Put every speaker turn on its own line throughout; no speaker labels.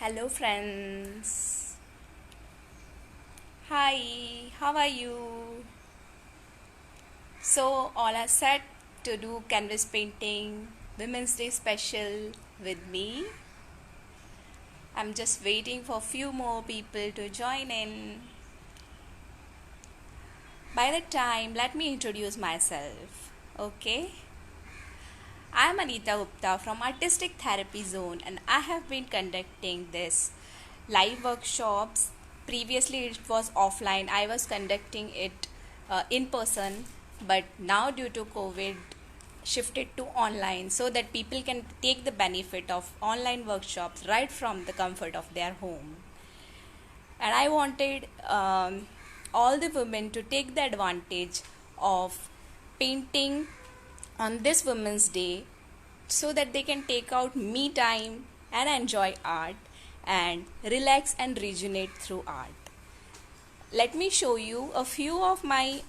Hello, friends. Hi, how are you? So, all are set to do canvas painting, Women's Day special with me. I'm just waiting for few more people to join in. By the time, let me introduce myself. Okay? I'm Anita Gupta from Artistic Therapy Zone and I have been conducting this live workshops. Previously it was offline. I was conducting it in person, but now due to COVID shifted to online so that people can take the benefit of online workshops right from the comfort of their home. And I wanted all the women to take the advantage of painting on this Women's Day so that they can take out me time and enjoy art and relax and rejuvenate through art. Let me show you a few of my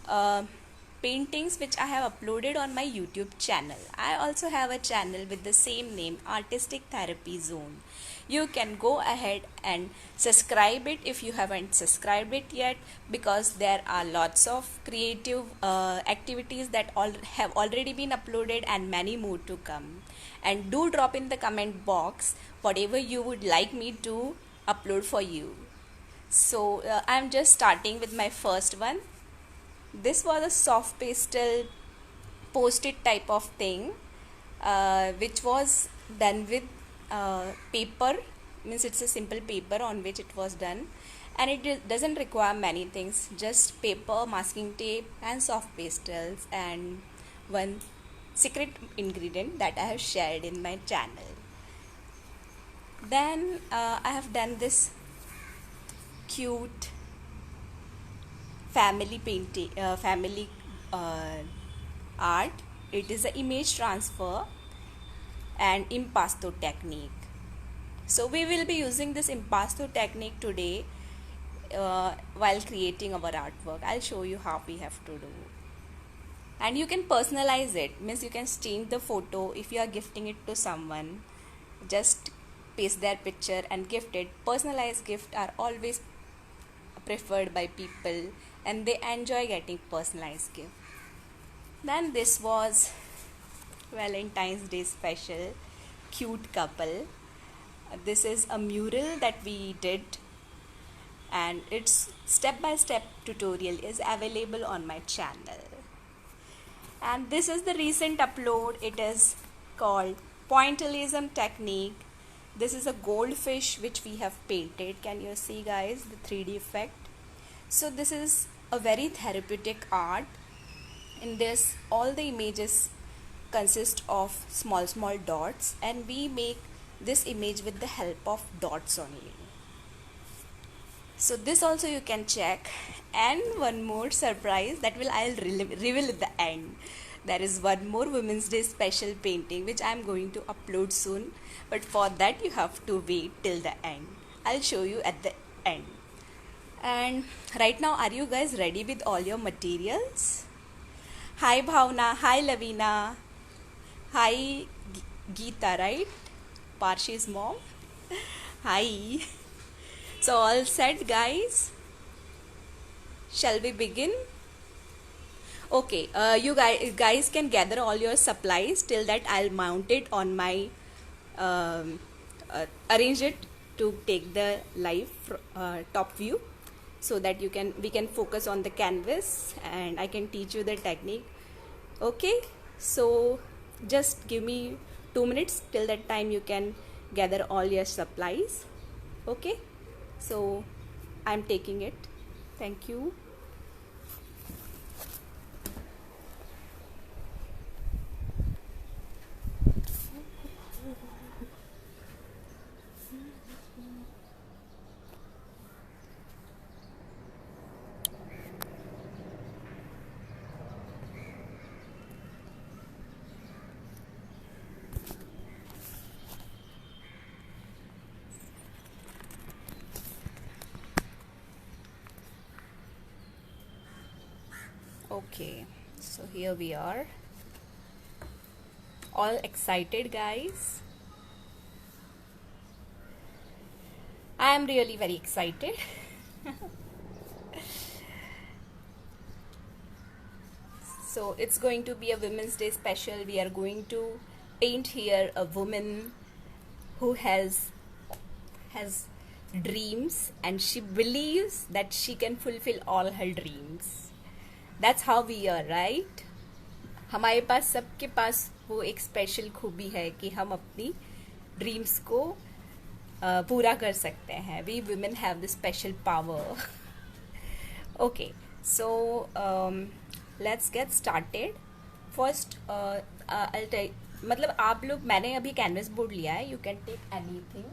paintings which I have uploaded on my YouTube channel. I also have a channel with the same name, Artistic Therapy Zone. You can go ahead and subscribe it if you haven't subscribed it yet, because there are lots of creative activities that have already been uploaded and many more to come. And do drop in the comment box whatever you would like me to upload for you. So I'm just starting with my first one. This was a soft pastel post-it type of thing, which was done with paper. Means it's a simple paper on which it was done, and it doesn't require many things, just paper, masking tape and soft pastels, and one secret ingredient that I have shared in my channel. Then I have done this cute family uh, art. It is an image transfer and impasto technique. So we will be using this impasto technique today while creating our artwork. I'll show you how we have to do. And you can personalize it, means you can change the photo. If you are gifting it to someone, just paste their picture and gift it. Personalized gifts are always preferred by people and they enjoy getting personalized gift. Then this was Valentine's Day special cute couple. This is a mural that we did, and its step by step tutorial is available on my channel. And this is the recent upload. It is called pointillism technique. This is a goldfish which we have painted. Can you see, guys, the 3D effect? So this is a very therapeutic art. In this, all the images consist of small dots, and we make this image with the help of dots only. So this also you can check. And one more surprise that I'll reveal at the end. There is one more Women's Day special painting which I'm going to upload soon, but for that you have to wait till the end. I'll show you at the end. And right now, are you guys ready with all your materials? Hi Bhavna, hi Lavina, hi Geeta, right? Parshi's mom. Hi. So all set, guys? Shall we begin? Okay, you guys can gather all your supplies. Till that, I'll mount it on my arrange it to take the live top view, so that we can focus on the canvas and I can teach you the technique. Okay, so just give me 2 minutes. Till that time you can gather all your supplies. Okay, so I'm taking it. Thank you. Okay, so here we are, all excited, guys. am really very excited. So it's going to be a Women's Day special. We are going to paint here a woman who has dreams, and she believes that she can fulfill all her dreams. That's how we are, right? हमारे पास सबके पास वो एक special खूबी है कि हम अपनी dreams को पूरा कर सकते हैं. We women have the special power. Okay, so let's get started. First मतलब आप लोग, मैंने अभी कैनवस बोर्ड लिया है. You can take anything,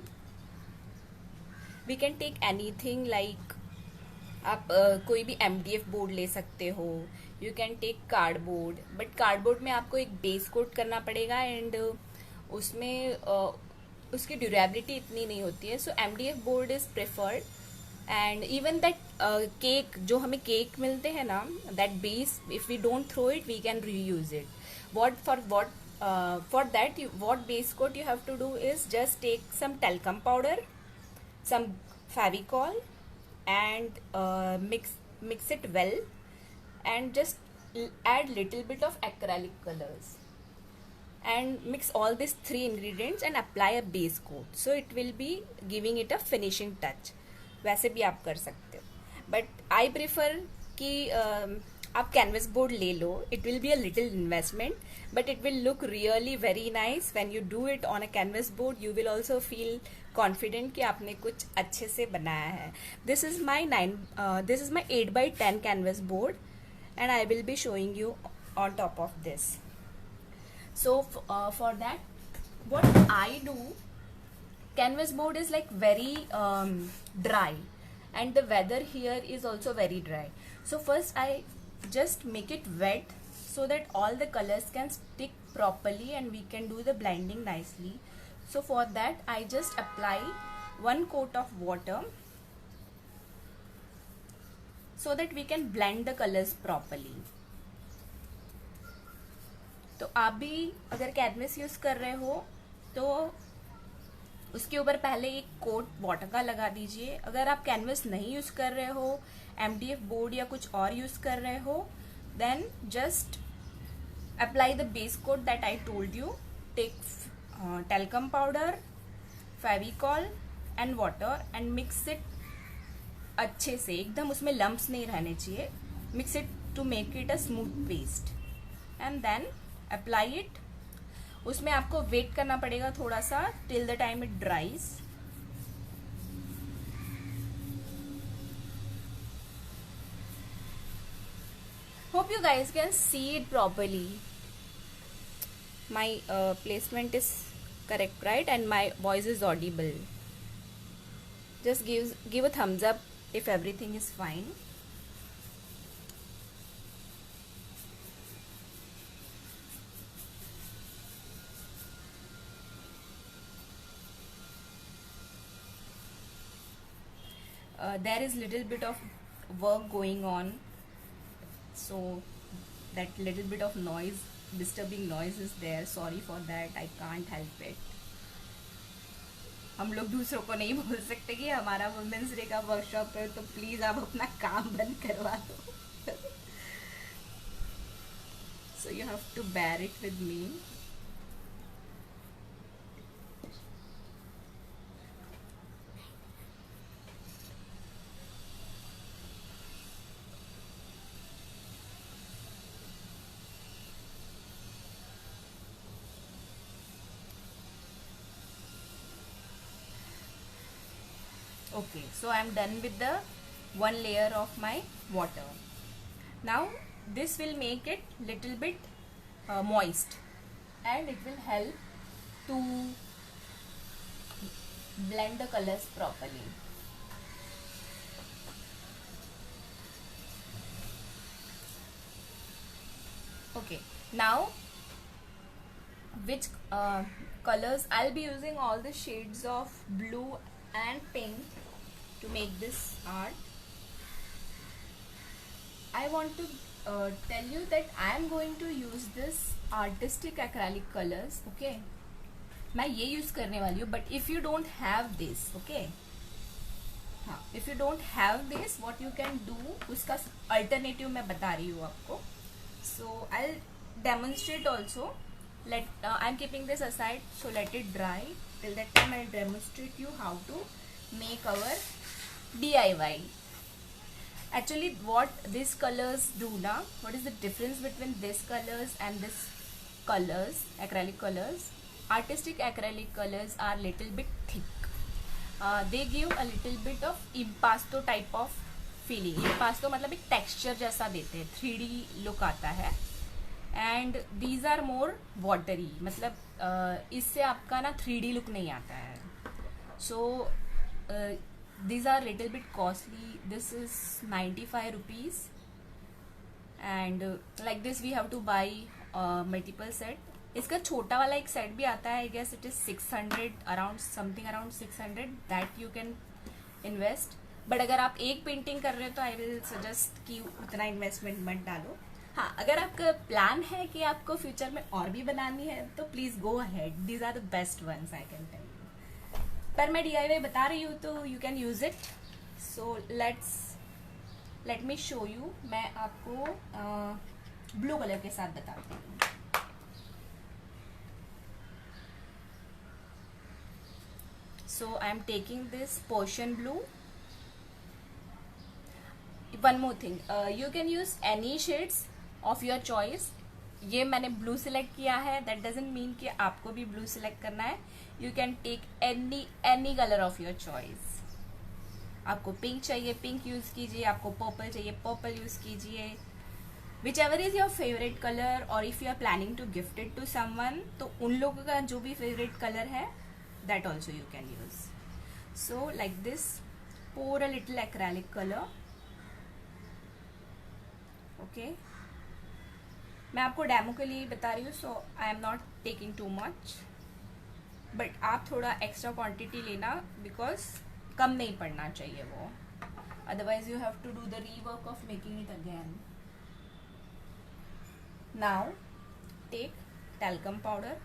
we can take anything like आप कोई भी MDF बोर्ड ले सकते हो. You can take cardboard, but cardboard में आपको एक बेस कोट करना पड़ेगा एंड उसमें उसकी ड्यूरेबिलिटी इतनी नहीं होती है. So MDF board is preferred. And even that cake, जो हमें केक मिलते हैं ना, that base if we don't throw it we can reuse it. For that, what base coat you have to do is just take some talcum powder, some Fevicol, and mix it well, and just add little bit of acrylic colors, and mix all these 3 ingredients and apply a base coat, so it will be giving it a finishing touch. वैसे भी आप कर सकते हो, but I prefer कि आप canvas board ले लो. It will be a little investment, but it will look really very nice when you do it on a canvas board. You will also feel confident कि आपने कुछ अच्छे से बनाया है. This is my 8x10 canvas board, and I will be showing you on top of this. So for that, what I do, canvas board is like very dry, and the weather here is also very dry. So first I just make it wet so that all the colors can stick properly and we can do the blending nicely. So for that I just apply 1 coat of water so that we can blend the colors properly. तो आप भी अगर canvas use कर रहे हो तो उसके ऊपर पहले एक कोट वाटर का लगा दीजिए. अगर आप कैनवस नहीं यूज कर रहे हो, MDF बोर्ड या कुछ और यूज कर रहे हो, then just apply the base coat that I told you. Take talcum powder, Fevicol and water and mix it अच्छे से. एकदम उसमें लम्प्स नहीं रहने चाहिए. Mix it to make it a smooth paste and then apply it. उसमें आपको wait करना पड़ेगा थोड़ा सा till the time it dries. Hope you guys can see it properly. My placement is correct, right? And my voice is audible. Just give a thumbs up if everything is fine. There is little bit of work going on, so that little bit of noise, disturbing noise is there. Sorry for that, I can't help it. हम लोग दूसरों को नहीं बोल सकते कि हमारा women's day का वर्कशॉप है, तो प्लीज आप अपना काम बंद करवा दो. So you have to bear it with me. Okay, so I am done with the 1 layer of my water. Now this will make it little bit moist, and it will help to blend the colors properly. Okay, now which colors I'll be using? All the shades of blue and pink to make this art. I want to tell you that I am going to use this artistic acrylic colors. Okay, मैं ये use करने वाली हूँ, but if you don't have this, okay, हाँ, if you don't have this what you can do, उसका alternative मैं बता रही हूँ आपको. सो आई demonstrate also. I'm keeping this aside, so let it dry. Till that time I'll demonstrate you how to make our DIY. Actually, what these colors do now, what is the difference between these colors and this colors, acrylic colors? Artistic acrylic colors are little bit thick. They give a little bit of impasto type of feeling. Impasto मतलब एक texture जैसा देते हैं, 3D look आता है. And these are more watery, मतलब इससे आपका ना 3D लुक नहीं आता है. So these are little bit costly. This is 95 rupees and like this we have to buy multiple set. इसका छोटा वाला एक सेट भी आता है. I guess it is 600 around, something around 600 that you can invest. But अगर आप एक पेंटिंग कर रहे हो तो आई विल सजेस्ट कि उतना इन्वेस्टमेंट मत डालो. हाँ, अगर आपका प्लान है कि आपको फ्यूचर में और भी बनानी है तो please go ahead. These are the best ones I can tell you. पर मैं DIY बता रही हूँ तो you can use it. So let me show you. मैं आपको ब्लू कलर के साथ बताती हूँ. So I am taking this portion blue. One more thing, you can use any shades of your choice. ये मैंने ब्लू सिलेक्ट किया है, दैट डजेंट मीन कि आपको भी ब्लू सिलेक्ट करना है. You can take any colour of your choice. आपको पिंक चाहिए पिंक यूज कीजिए, आपको पर्पल चाहिए पर्पल यूज कीजिए. Whichever is your favourite colour. और if you are planning to gift it to someone तो उन लोगों का जो भी फेवरेट कलर है that also you can use. So like this, pour a little acrylic color. Okay, मैं आपको डेमो के लिए बता रही हूँ, so I am not taking too much. But आप थोड़ा एक्स्ट्रा क्वांटिटी लेना बिकॉज कम नहीं पड़ना चाहिए वो. Otherwise you have to do the rework of making it again. Now take talcum powder.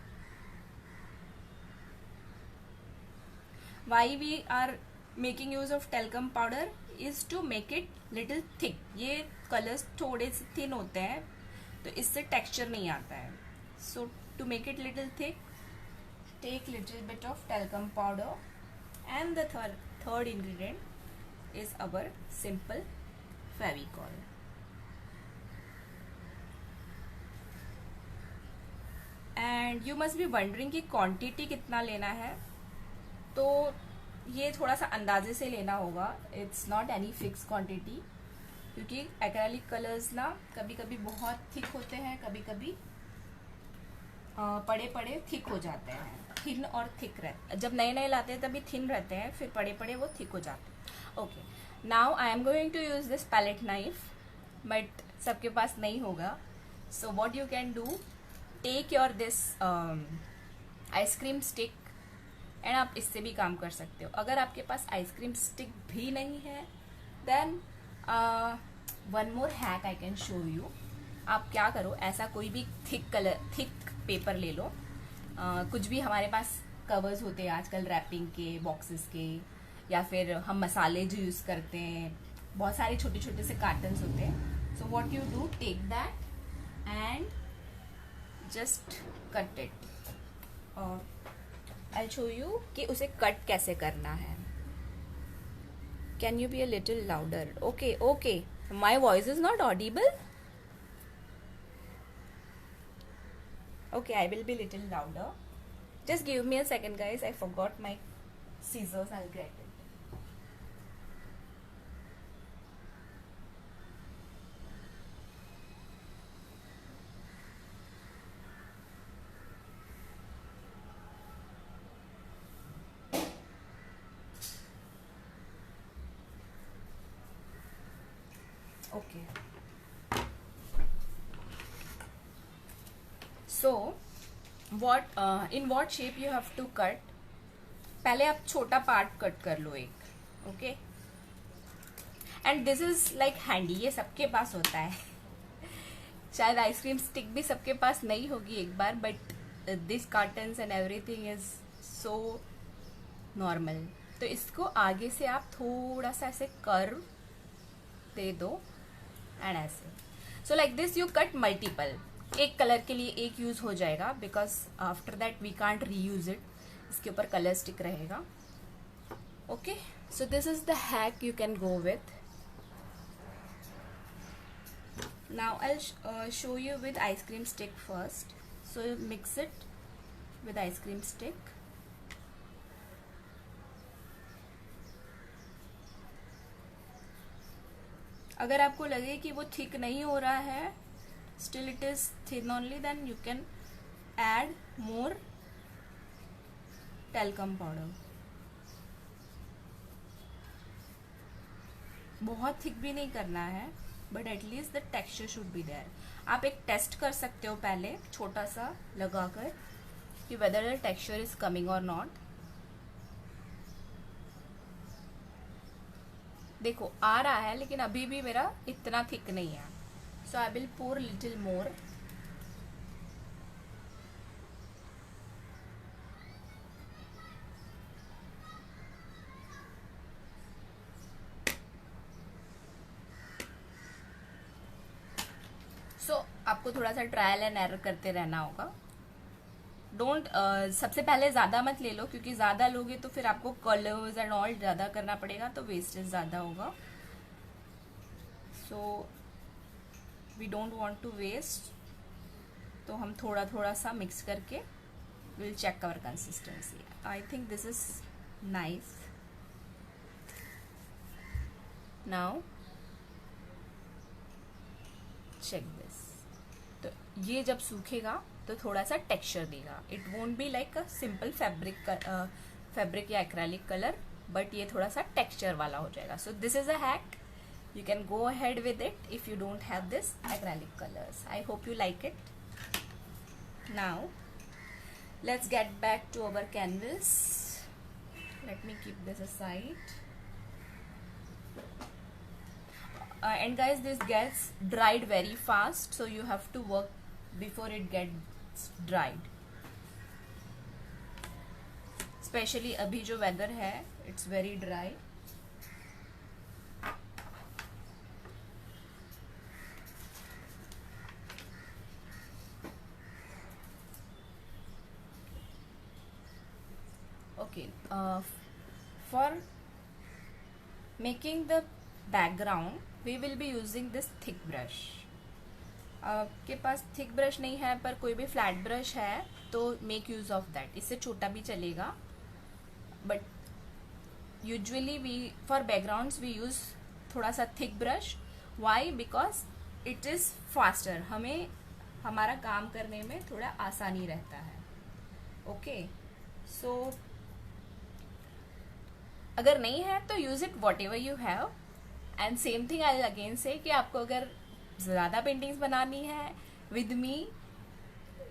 Why we are making use of talcum powder is to make it little thick. ये colours थोड़े से thin होते हैं तो इससे texture नहीं आता है. So to make it little thick, take little bit of talcum powder and the third ingredient is our simple Fevicol. And you must be wondering कि क्वांटिटी कितना लेना है. तो ये थोड़ा सा अंदाजे से लेना होगा. It's not any fix quantity, क्योंकि एक्रेलिक कलर्स ना कभी कभी बहुत थिक होते हैं, कभी कभी पड़े पड़े थिक हो जाते हैं. थिन और थिक रहते, जब नए नए लाते हैं तभी थिन रहते हैं, फिर पड़े पड़े वो थिक हो जाते हैं. Okay, now I am going to use this palette knife, but सबके पास नहीं होगा. So what you can do, take your this ice cream stick and आप इससे भी काम कर सकते हो. अगर आपके पास आइसक्रीम स्टिक भी नहीं है then one more hack I can show you. आप क्या करो, ऐसा कोई भी थिक पेपर ले लो. कुछ भी हमारे पास कवर्स होते हैं आजकल रैपिंग के, बॉक्सेस के, या फिर हम मसाले जो यूज़ करते हैं, बहुत सारे छोटे छोटे से कार्टन्स होते हैं. So what you do, take that and just cut it. और आई शो यू कि उसे कट कैसे करना है. Can you B a little louder? Okay okay, my voice is not Audible. Okay, I will be little louder. Just give me a second, guys. I forgot my scissors. I'll get it. Okay. So, in what shape you have to cut? पहले आप छोटा part cut कर लो एक. Okay, and this is like handy, ये सबके पास होता है. शायद आइसक्रीम स्टिक भी सबके पास नहीं होगी एक बार, but this cartons and everything is so normal. तो इसको आगे से आप थोड़ा सा ऐसे कर्व दे दो एंड ऐसे. So like this you cut multiple. एक कलर के लिए एक यूज हो जाएगा because after that we can't reuse it. इसके ऊपर कलर स्टिक रहेगा. Okay, so this is the hack you can go with. Now I'll show you with ice cream stick first. So you mix it with ice cream stick. अगर आपको लगे कि वो thick नहीं हो रहा है, still it is thin only, then you can add more talcum powder. बहुत थिक भी नहीं करना है, but at least the texture should be there. आप एक टेस्ट कर सकते हो पहले छोटा सा लगाकर कि whether the texture is coming और नॉट. देखो आ रहा है, लेकिन अभी भी मेरा इतना थिक नहीं है. So I will pour little more. आपको थोड़ा सा ट्रायल एंड एरर करते रहना होगा. डोंट सबसे पहले ज़्यादा मत ले लो, क्योंकि ज़्यादा लोगे तो फिर आपको कलर्स एंड ऑल ज़्यादा करना पड़ेगा, तो वेस्टेज ज़्यादा होगा. So we don't want to waste. तो हम थोड़ा थोड़ा सा मिक्स करके will check our consistency. I think this is nice. Now check this. तो ये जब सूखेगा तो थोड़ा सा टेक्सचर देगा. It won't be like a simple fabric या एक्रेलिक कलर, बट ये थोड़ा सा टेक्सचर वाला हो जाएगा. So this is a hack. You can go ahead with it if you don't have this acrylic colors. I hope you like it. Now let's get back to our canvas. Let me keep this aside. And guys, this gets dried very fast, so you have to work before it gets dried. Especially अभी जो weather है, it's very dry. Okay, for making the background we will be using this thick brush. आपके पास thick brush नहीं है पर कोई भी flat brush है तो मेक यूज ऑफ दैट. इससे छोटा भी चलेगा, but usually we for backgrounds we use थोड़ा सा thick brush. Why? Because it is faster. हमें हमारा काम करने में थोड़ा आसानी रहता है. ओके, सो अगर नहीं है तो use it what ever you have. And same thing I again से कि आपको अगर ज़्यादा पेंटिंग्स बनानी है विद मी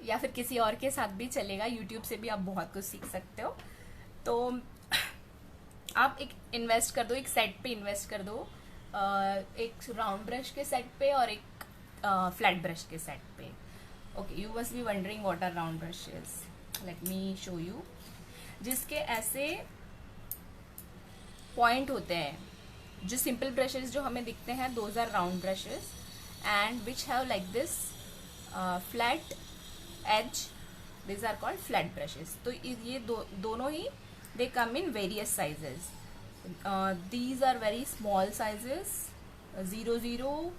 या फिर किसी और के साथ भी चलेगा. यूट्यूब से भी आप बहुत कुछ सीख सकते हो. तो आप एक इन्वेस्ट कर दो, एक सेट पे इन्वेस्ट कर दो. एक राउंड ब्रश के सेट पे और एक फ्लैट ब्रश के सेट पे. Okay, you must be wondering what are round brushes. Let me show you. जिसके ऐसे पॉइंट होते हैं. जो सिंपल ब्रशेस जो हमें दिखते हैं, those are round brushes and which have like this flat edge. This are called flat brushes. तो ये दोनों ही they come in various sizes. These are very small sizes. 00,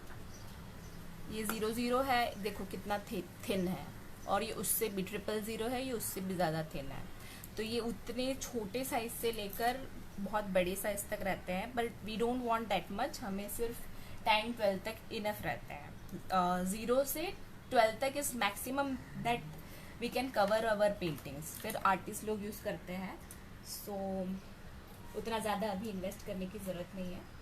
ये 00 है. देखो कितना थिन है. और ये उससे भी 000 है. ये उससे भी ज़्यादा थिन है. तो ये उतने छोटे साइज से लेकर बहुत बड़े साइज तक रहते हैं, but we don't want that much. हमें सिर्फ 10-12 तक इनफ रहते हैं. 0 से 12 तक is maximum that we can cover our paintings. फिर आर्टिस्ट लोग यूज़ करते हैं. सो उतना ज़्यादा अभी इन्वेस्ट करने की ज़रूरत नहीं है.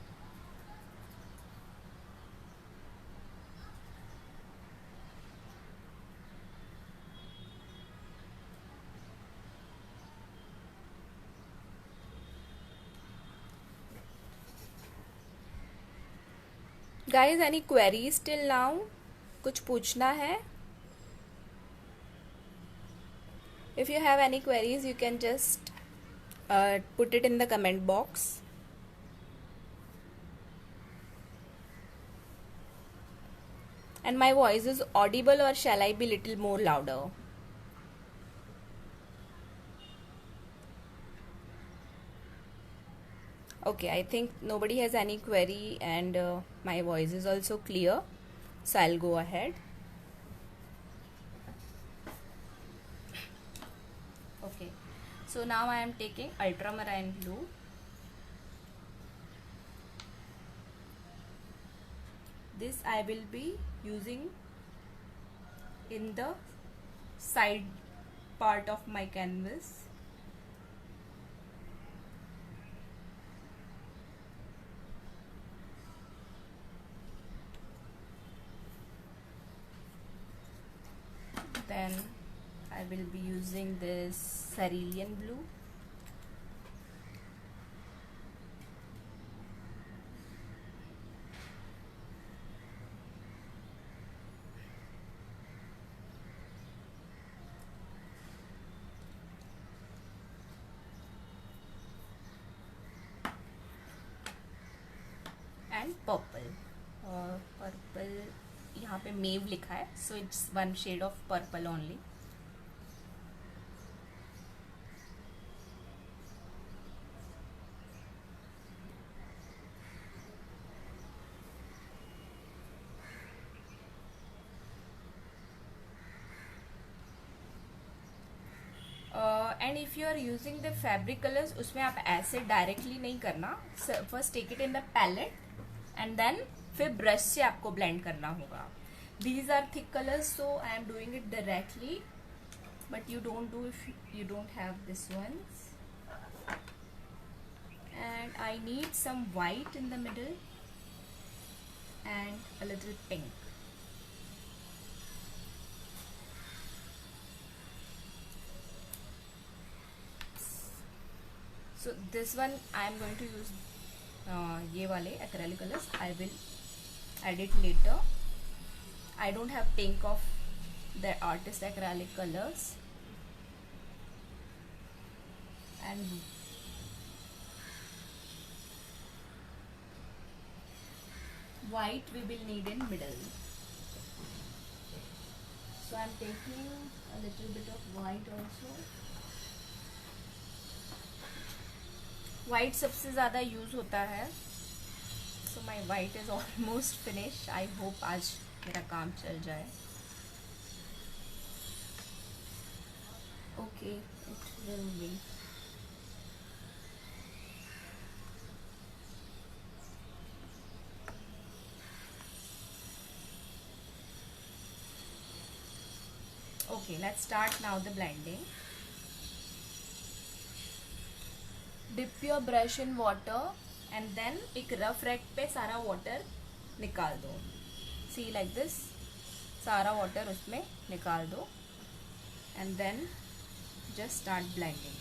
Guys, any queries till now? कुछ पूछना है? If you have any queries, you can just Put it in the comment box. And my voice is audible, or shall I be little more louder? Okay, I think nobody has any query, and my voice is also clear. So I'll go ahead. Okay, so now I am taking ultramarine blue. This I will be using in the side part of my canvas. Then I will be using this cerulean blue. And purple. Purple, यहाँ पे मेव लिखा है, so it's one shade of purple only. And if you are using the fabric colours, उसमें आप ऐसे directly नहीं करना. First take it in the palette and then फिर ब्रश से आपको ब्लेंड करना होगा. These are thick colours, so I am doing it directly, but you don't do if you don't have this ones. And I need some white in the middle and a little pink. So this one I am going to use ये वाले acrylic colors. I will add it later. I don't have pink of the artist acrylic colors. And white we will need in middle. So I am taking a little bit of white also. White सबसे ज़्यादा use होता है. So my white is almost finish. I hope आज मेरा काम चल जाए. Okay, it will be. Okay, let's start now the blending. Dip your brush in water and then एक रफ रैक पे सारा वाटर निकाल दो. सी लाइक दिस, सारा वाटर उसमें निकाल दो and then just start blending.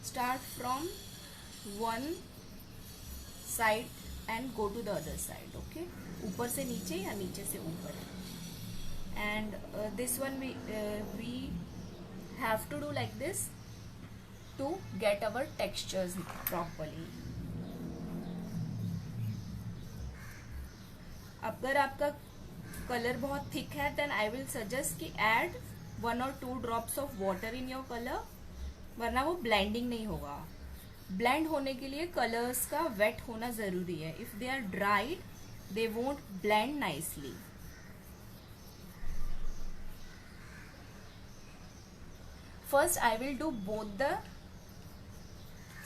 Start from one side and go to the other side. Okay, ऊपर से नीचे या नीचे से ऊपर. And this one we have to do like this to get our textures properly. अगर आपका कलर बहुत थिक है देन आई विल सजेस्ट कि add 1 or 2 drops of water in your colour, वरना वो ब्लेंडिंग नहीं होगा. ब्लेंड होने के लिए कलर्स का वेट होना जरूरी है. If they are dried they won't blend nicely. First I will do both the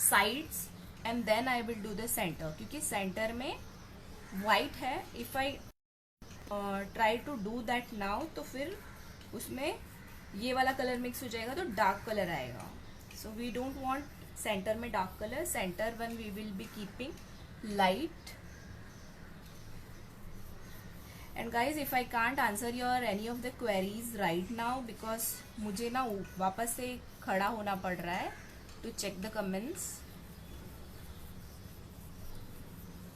sides and then I will do the centre, क्योंकि सेंटर में वाइट है. If I try to do that now तो फिर उसमें ये वाला colour mix हो जाएगा तो डार्क कलर आएगा. So we don't want centre में dark colour. Centre one we will be keeping light. And guys, if I can't answer your any of the queries right now because मुझे ना वापस से खड़ा होना पड़ रहा है to check the comments.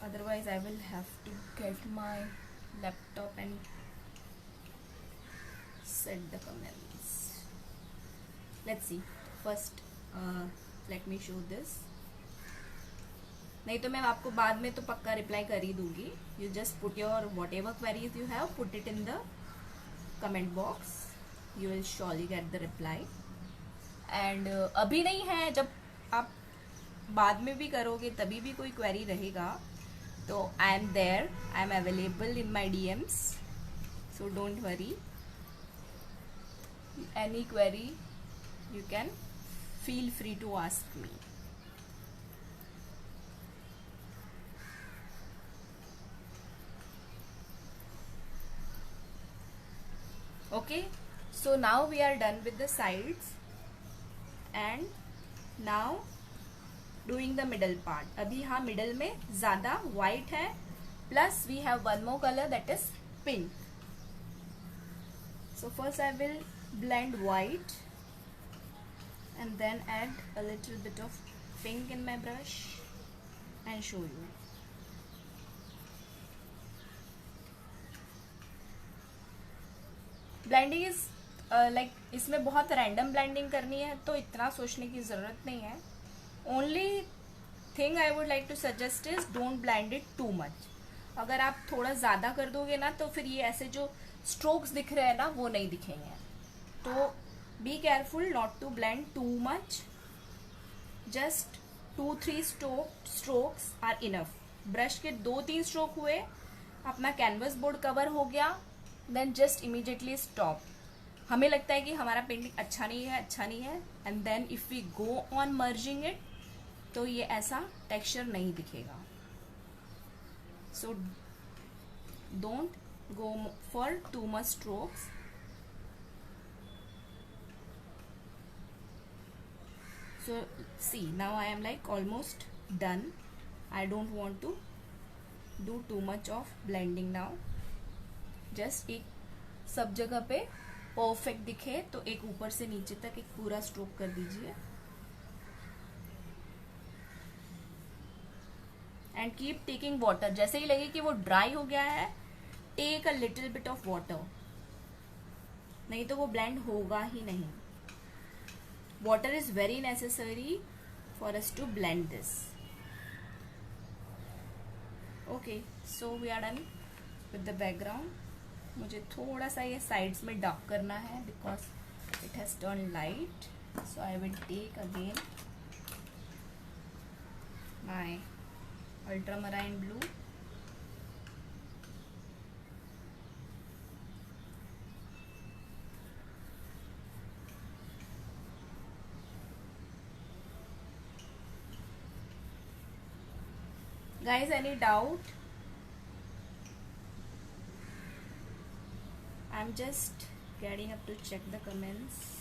otherwise I will have to get my laptop and set the comments. Let's see. First let me show this. नहीं तो मैं आपको बाद में तो पक्का रिप्लाई कर ही दूंगी. You just put your whatever queries you have, put it in the comment box. You will surely get the reply. And अभी नहीं है, जब आप बाद में भी करोगे तभी भी कोई क्वेरी रहेगा तो I am there, I am available in my DMs. So don't worry. Any query you can feel free to ask me. Okay, so now we are done with the sides and now doing the middle part. अभी हाँ middle में ज़्यादा white है, plus we have one more color that is pink. So first I will blend white and then add a little bit of pink in my brush and show you. Blending is like इसमें बहुत random blending करनी है तो इतना सोचने की ज़रूरत नहीं है. Only thing I would like to suggest is don't blend it too much. अगर आप थोड़ा ज़्यादा कर दोगे ना तो फिर ये ऐसे जो स्ट्रोक्स दिख रहे हैं ना वो नहीं दिखेंगे. तो be careful not to blend too much. Just 2-3 strokes are enough. Brush के 2-3 स्ट्रोक हुए, अपना कैनवस बोर्ड कवर हो गया, देन जस्ट इमीडिएटली स्टॉप. हमें लगता है कि हमारा पेंटिंग अच्छा नहीं है and then if we go on merging it तो ये ऐसा टेक्सचर नहीं दिखेगा. So don't go for too much strokes. So see, now I am like almost done. I don't want to do too much of blending now. Just एक सब जगह पे perfect दिखे तो एक ऊपर से नीचे तक एक पूरा स्ट्रोक कर दीजिए. And keep taking water. जैसे ही लगे कि वो ड्राई हो गया है, take a little bit of water, नहीं तो वो ब्लेंड होगा ही नहीं. Water is very necessary for us to blend this. Okay, so we are done with the background. मुझे थोड़ा सा ये sides में dark करना है because it has turned light. So I will take again my ultramarine blue. Guys, any doubt? I'm just getting up to check the comments.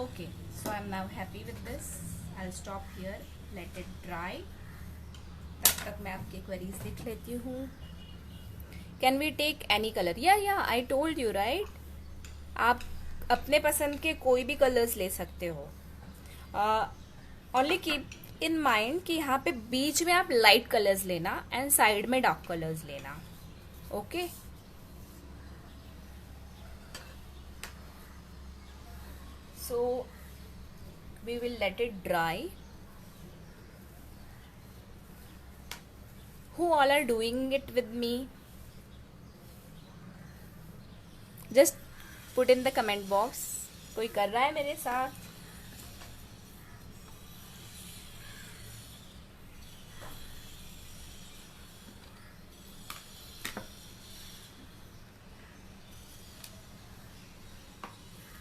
Okay, so I'm now happy with this. I'll stop here, let it dry. तब तक मैं आपके queries देख लेती हूँ. Can we take any colour? या I told you right, आप अपने पसंद के कोई भी कलर्स ले सकते हो. ओनली कीप इन माइंड कि यहाँ पे बीच में आप लाइट कलर्स लेना एंड साइड में डार्क कलर्स लेना. Okay So we will let it dry. Who all are doing it with me? Just put in the comment box. कोई कर रहा है मेरे साथ?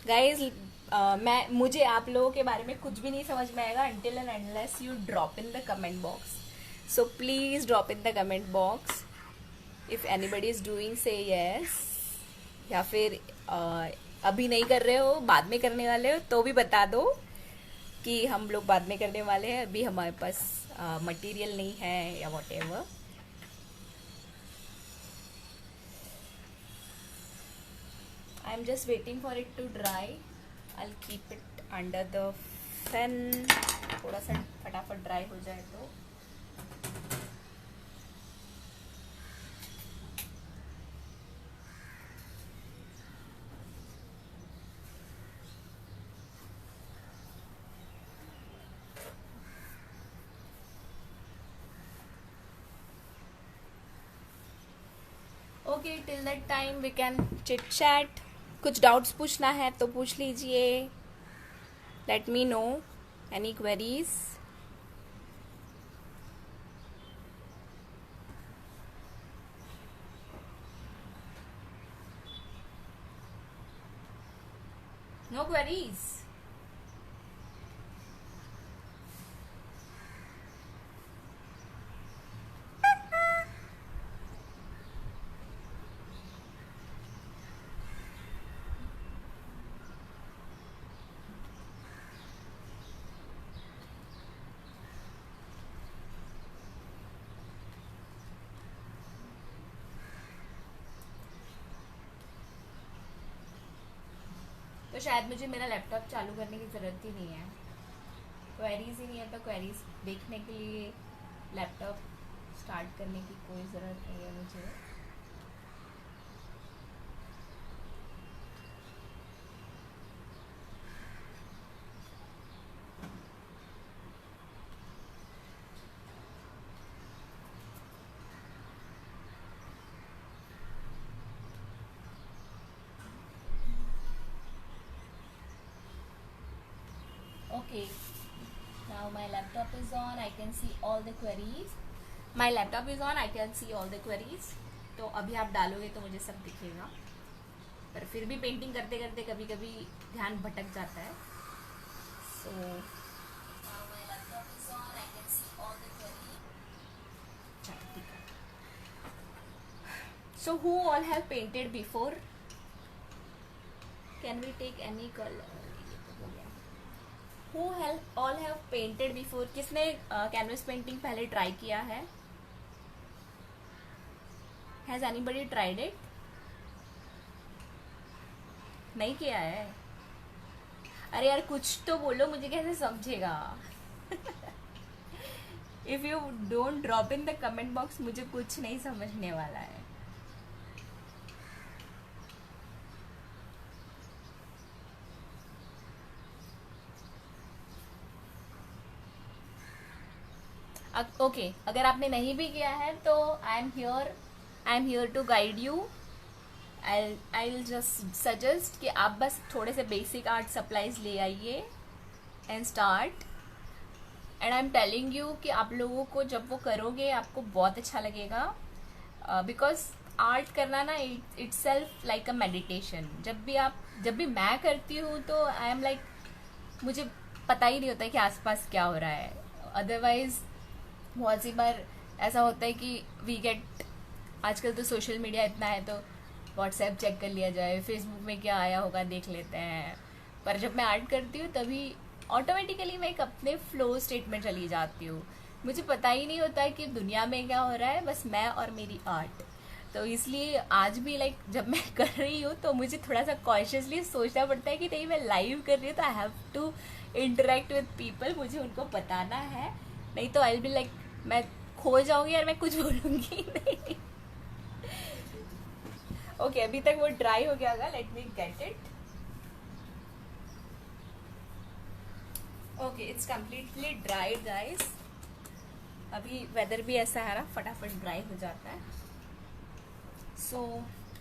Guys, मुझे आप लोगों के बारे में कुछ भी नहीं समझ में आएगा until and unless you drop in the comment box. So please drop in the comment box. If anybody is doing, say yes. या फिर अभी नहीं कर रहे हो, बाद में करने वाले हो, तो भी बता दो कि हम लोग बाद में करने वाले हैं, अभी हमारे पास मटेरियल नहीं है या whatever. I'm just waiting for it to dry. I'll keep it under the fan. थोड़ा सा फटाफट ड्राई हो जाए तो. Okay, till that time we can chit chat. कुछ डाउट्स पूछना है तो पूछ लीजिए. Let me know any queries. No queries. तो शायद मुझे मेरा लैपटॉप चालू करने की ज़रूरत ही नहीं है. क्वेरीज ही नहीं है तो क्वेरीज देखने के लिए लैपटॉप स्टार्ट करने की कोई ज़रूरत नहीं है मुझे. Okay, now my laptop is on. I can see all the queries. My laptop is on. I can see all the queries. तो अभी आप डालोगे तो मुझे सब दिखेगा, पर फिर भी पेंटिंग करते करते कभी कभी ध्यान भटक जाता है. So now my laptop is on. I can see all the queries. चलो ठीक है. So who all have painted before? Can we take any color? Who all have painted before? किसने कैनवस पेंटिंग पहले ट्राई किया है? Has anybody tried it? नहीं किया है? अरे यार कुछ तो बोलो, मुझे कैसे समझेगा. If you don't drop in the comment box, मुझे कुछ नहीं समझने वाला है. ओके, अगर आपने नहीं भी किया है तो I am here to guide you. I will just suggest कि आप बस थोड़े से बेसिक आर्ट सप्लाईज ले आइए and start. And I am telling you कि आप लोगों को जब वो करोगे आपको बहुत अच्छा लगेगा. बिकॉज आर्ट करना ना it self like a meditation. जब भी मैं करती हूँ तो आई एम लाइक, मुझे पता ही नहीं होता है कि आसपास क्या हो रहा है. अदरवाइज बहुत सी बार ऐसा होता है कि वी गेट, आजकल तो सोशल मीडिया इतना है तो व्हाट्सएप चेक कर लिया जाए, फेसबुक में क्या आया होगा देख लेते हैं. पर जब मैं आर्ट करती हूँ तभी ऑटोमेटिकली मैं एक अपने फ्लो स्टेट में चली जाती हूँ. मुझे पता ही नहीं होता है कि दुनिया में क्या हो रहा है, बस मैं और मेरी आर्ट. तो इसलिए आज भी लाइक जब मैं कर रही हूँ तो मुझे थोड़ा सा कॉन्शियसली सोचना पड़ता है कि नहीं, मैं लाइव कर रही हूँ तो I have to interact with people, मुझे उनको बताना है. नहीं तो आई विल बी लाइक, मैं खो जाऊंगी और मैं कुछ बोलूंगी नहीं. ओके, अभी तक वो ड्राई हो गया होगा. Let me get it. Okay, it's completely dried guys. अभी वेदर भी ऐसा है ना, फटाफट ड्राई हो जाता है. So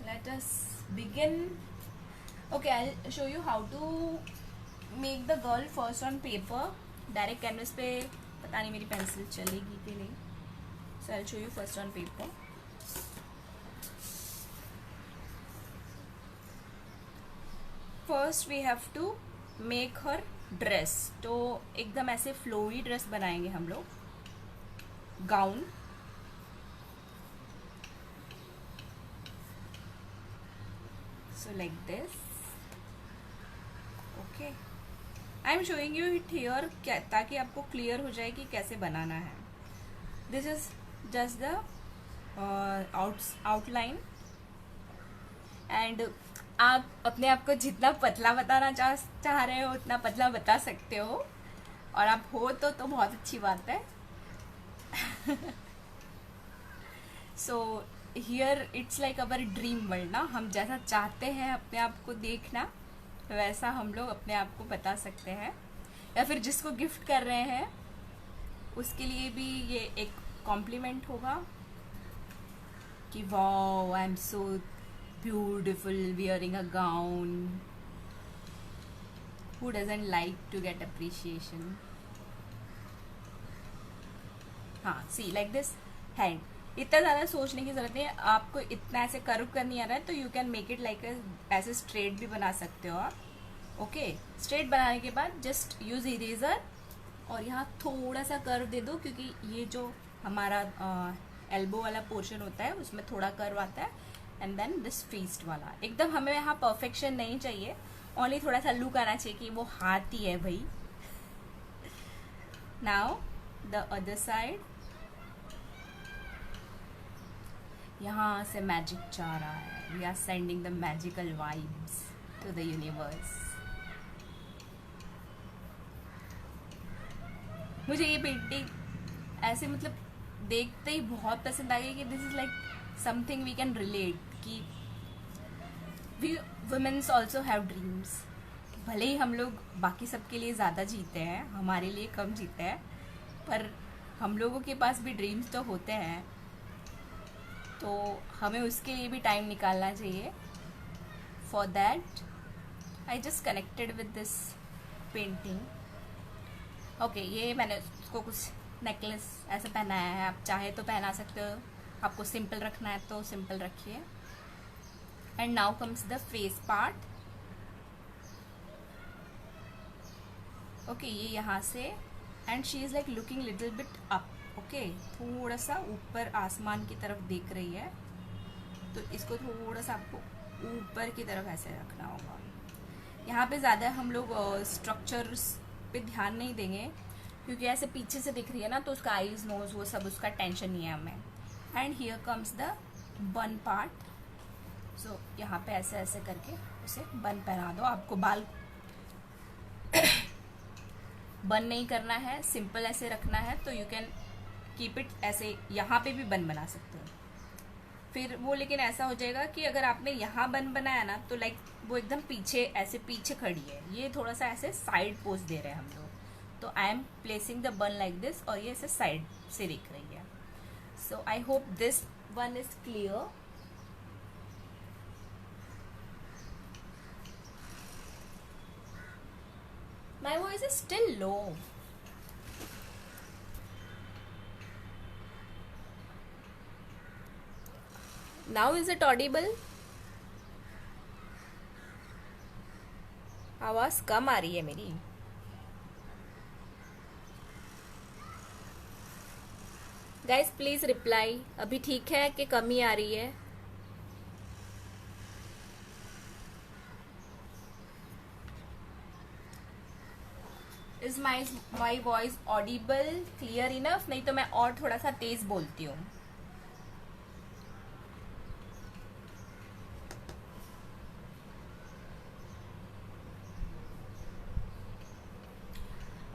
let us begin. Okay, I will show you how to make the girl first on paper. Direct canvas पे पता नहीं मेरी पेंसिल चलेगी कि नहीं. So I will show you first on paper. First we have to make her dress, तो एकदम ऐसे फ्लोई ड्रेस बनाएंगे हम लोग, gown. So like this. Okay. I am showing you it here ताकि आपको क्लियर हो जाए कि कैसे बनाना है. This is just the outline. And आप अपने आप को जितना पतला बताना चाह रहे हो उतना पतला बता सकते हो, और आप हो तो बहुत अच्छी बात है. So here it's like our dream world ना. हम जैसा चाहते हैं अपने आप को देखना, वैसा हम लोग अपने आप को बता सकते हैं. या फिर जिसको गिफ्ट कर रहे हैं उसके लिए भी ये एक कॉम्प्लीमेंट होगा कि wow, I am so beautiful wearing a gown. Who doesn't like to get appreciation. हाँ, सी लाइक दिस हैंड. इतना ज़्यादा सोचने की जरूरत नहीं है. आपको इतना ऐसे कर्व करनी आ रहा है तो you can make it like ऐसे स्ट्रेट भी बना सकते हो आप. ओके, स्ट्रेट बनाने के बाद जस्ट यूज इरेजर और यहाँ थोड़ा सा कर्व दे दो, क्योंकि ये जो हमारा एल्बो वाला पोर्शन होता है उसमें थोड़ा कर्व आता है. एंड देन दिस फेस्ट वाला एकदम हमें यहाँ परफेक्शन नहीं चाहिए, ओनली थोड़ा सा लुक आना चाहिए कि वो हाथ ही है भाई. Now the other side. यहाँ से मैजिक जा रहा है. We are sending the magical vibes to the universe. मुझे ये पेंटिंग ऐसे मतलब देखते ही बहुत पसंद आ गई कि this is like something we can relate, कि we womens also have dreams. भले ही हम लोग बाकी सबके लिए ज़्यादा जीते हैं, हमारे लिए कम जीते हैं, पर हम लोगों के पास भी ड्रीम्स तो होते हैं. तो हमें उसके लिए भी टाइम निकालना चाहिए. For that I just connected with this painting. Okay, ये मैंने उसको कुछ नेकलेस ऐसे पहनाया है. आप चाहे तो पहना सकते हो, आपको सिंपल रखना है तो सिंपल रखिए. And now comes the face part. Okay, ये यहाँ से. And she is like looking little bit up. Okay, थोड़ा सा ऊपर आसमान की तरफ देख रही है, तो इसको थोड़ा सा आपको ऊपर की तरफ ऐसे रखना होगा. यहाँ पे ज़्यादा हम लोग स्ट्रक्चर्स पे ध्यान नहीं देंगे, क्योंकि ऐसे पीछे से दिख रही है ना, तो उसका आईज नोज वो सब उसका टेंशन नहीं है हमें. And here comes the bun part. So यहाँ पे ऐसे ऐसे करके उसे बन पहना दो. आपको बाल बन नहीं करना है, सिंपल ऐसे रखना है, तो यू कैन कीप इट ऐसे. यहाँ पे भी बन बना सकते हो. फिर वो लेकिन ऐसा हो जाएगा कि अगर आपने यहाँ बन बनाया ना, तो लाइक वो एकदम पीछे ऐसे पीछे खड़ी है. ये थोड़ा सा ऐसे साइड पोज दे रहे हैं हम लोग. तो I am placing the bun like this, और ये ऐसे साइड से दिख रही है. So I hope this one is clear. My voice is still low. Now is it audible? आवाज कम आ रही है मेरी. Guys please reply. अभी ठीक है कि कमी आ रही है? Is my voice Audible, clear enough? नहीं तो मैं और थोड़ा सा तेज बोलती हूँ.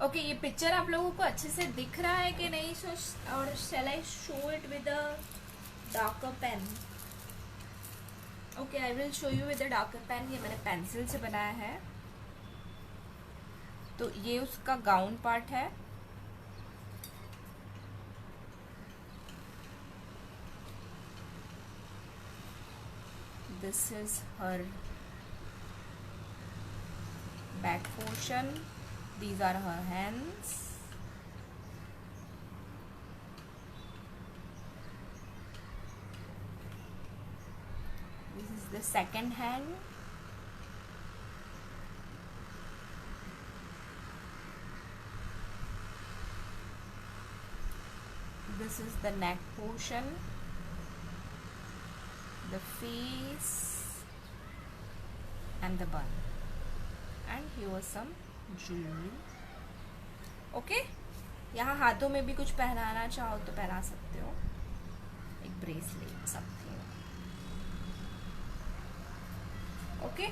ओके, ये पिक्चर आप लोगों को अच्छे से दिख रहा है कि नहीं? और shall I show it with a darker pen? Okay, I will show you with a darker pen. ये मैंने पेंसिल से बनाया है. तो ये उसका गाउन पार्ट है. This is her back portion. These are her hands. This is the second hand. this is the neck portion, the face and the bun, and here some jewelry. Okay यहाँ हाथों में भी कुछ पहनाना चाहो तो पहना सकते हो, एक bracelet something. Okay,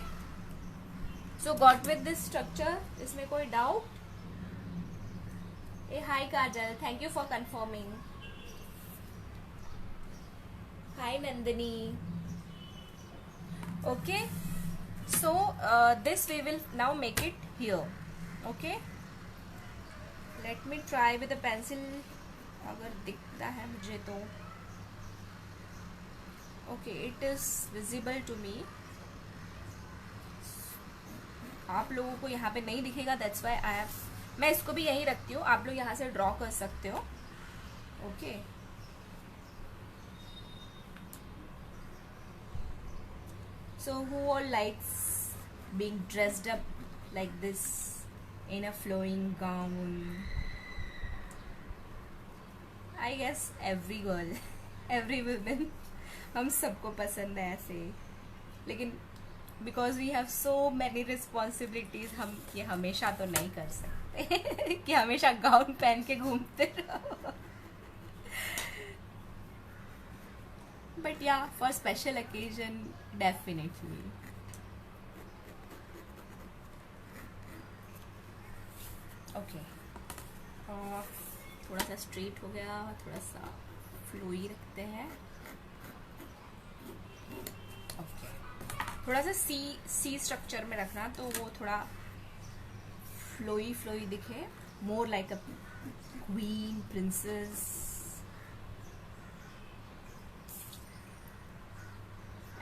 so got with this structure. इसमें कोई डाउट? ए hi Kajal, thank you for confirming. Hi Nandini. Okay, so this we will now make it here. Okay, let me try with a pencil अगर दिखता है मुझे तो. Okay, it is visible to me. आप लोगों को यहाँ पे नहीं दिखेगा, that's why I have, मैं इसको भी यहीं रखती हूँ, आप लोग यहाँ से ड्रॉ कर सकते हो. Okay, so who all likes being dressed up like this in a flowing gown? I guess every girl, every woman, हम सबको पसंद है ऐसे. लेकिन because we have so many responsibilities, हम ये हमेशा तो नहीं कर सकते कि हमेशा गाउन पहन के घूमते रहो. But yeah, for special occasion, definitely. Okay. थोड़ा सा स्ट्रेट हो गया, थोड़ा सा फ्लोई रखते हैं. ओके, थोड़ा सा सी स्ट्रक्चर में रखना तो वो थोड़ा फ्लोई फ्लोई दिखे, more like a queen, princess.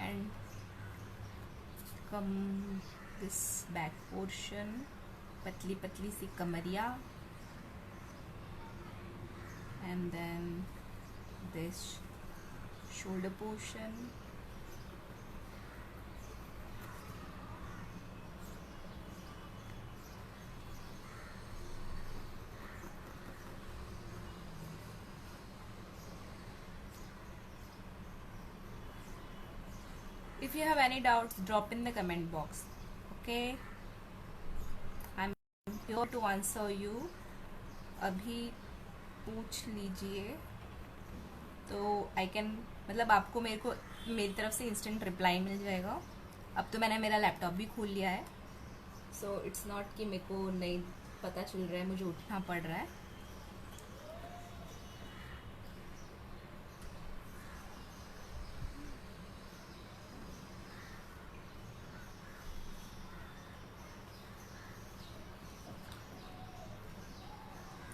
And come this back portion, पतली पतली सी कमरिया, and then this shoulder portion. If you have any doubts, drop in the comment box. Okay, I'm here to answer you. अभी पूछ लीजिए तो I can, मतलब आपको मेरी तरफ से इंस्टेंट रिप्लाई मिल जाएगा. अब तो मैंने मेरा लैपटॉप भी खोल लिया है, सो इट्स नॉट कि मेरे को नहीं पता चल रहा है, मुझे उठना पड़ रहा है.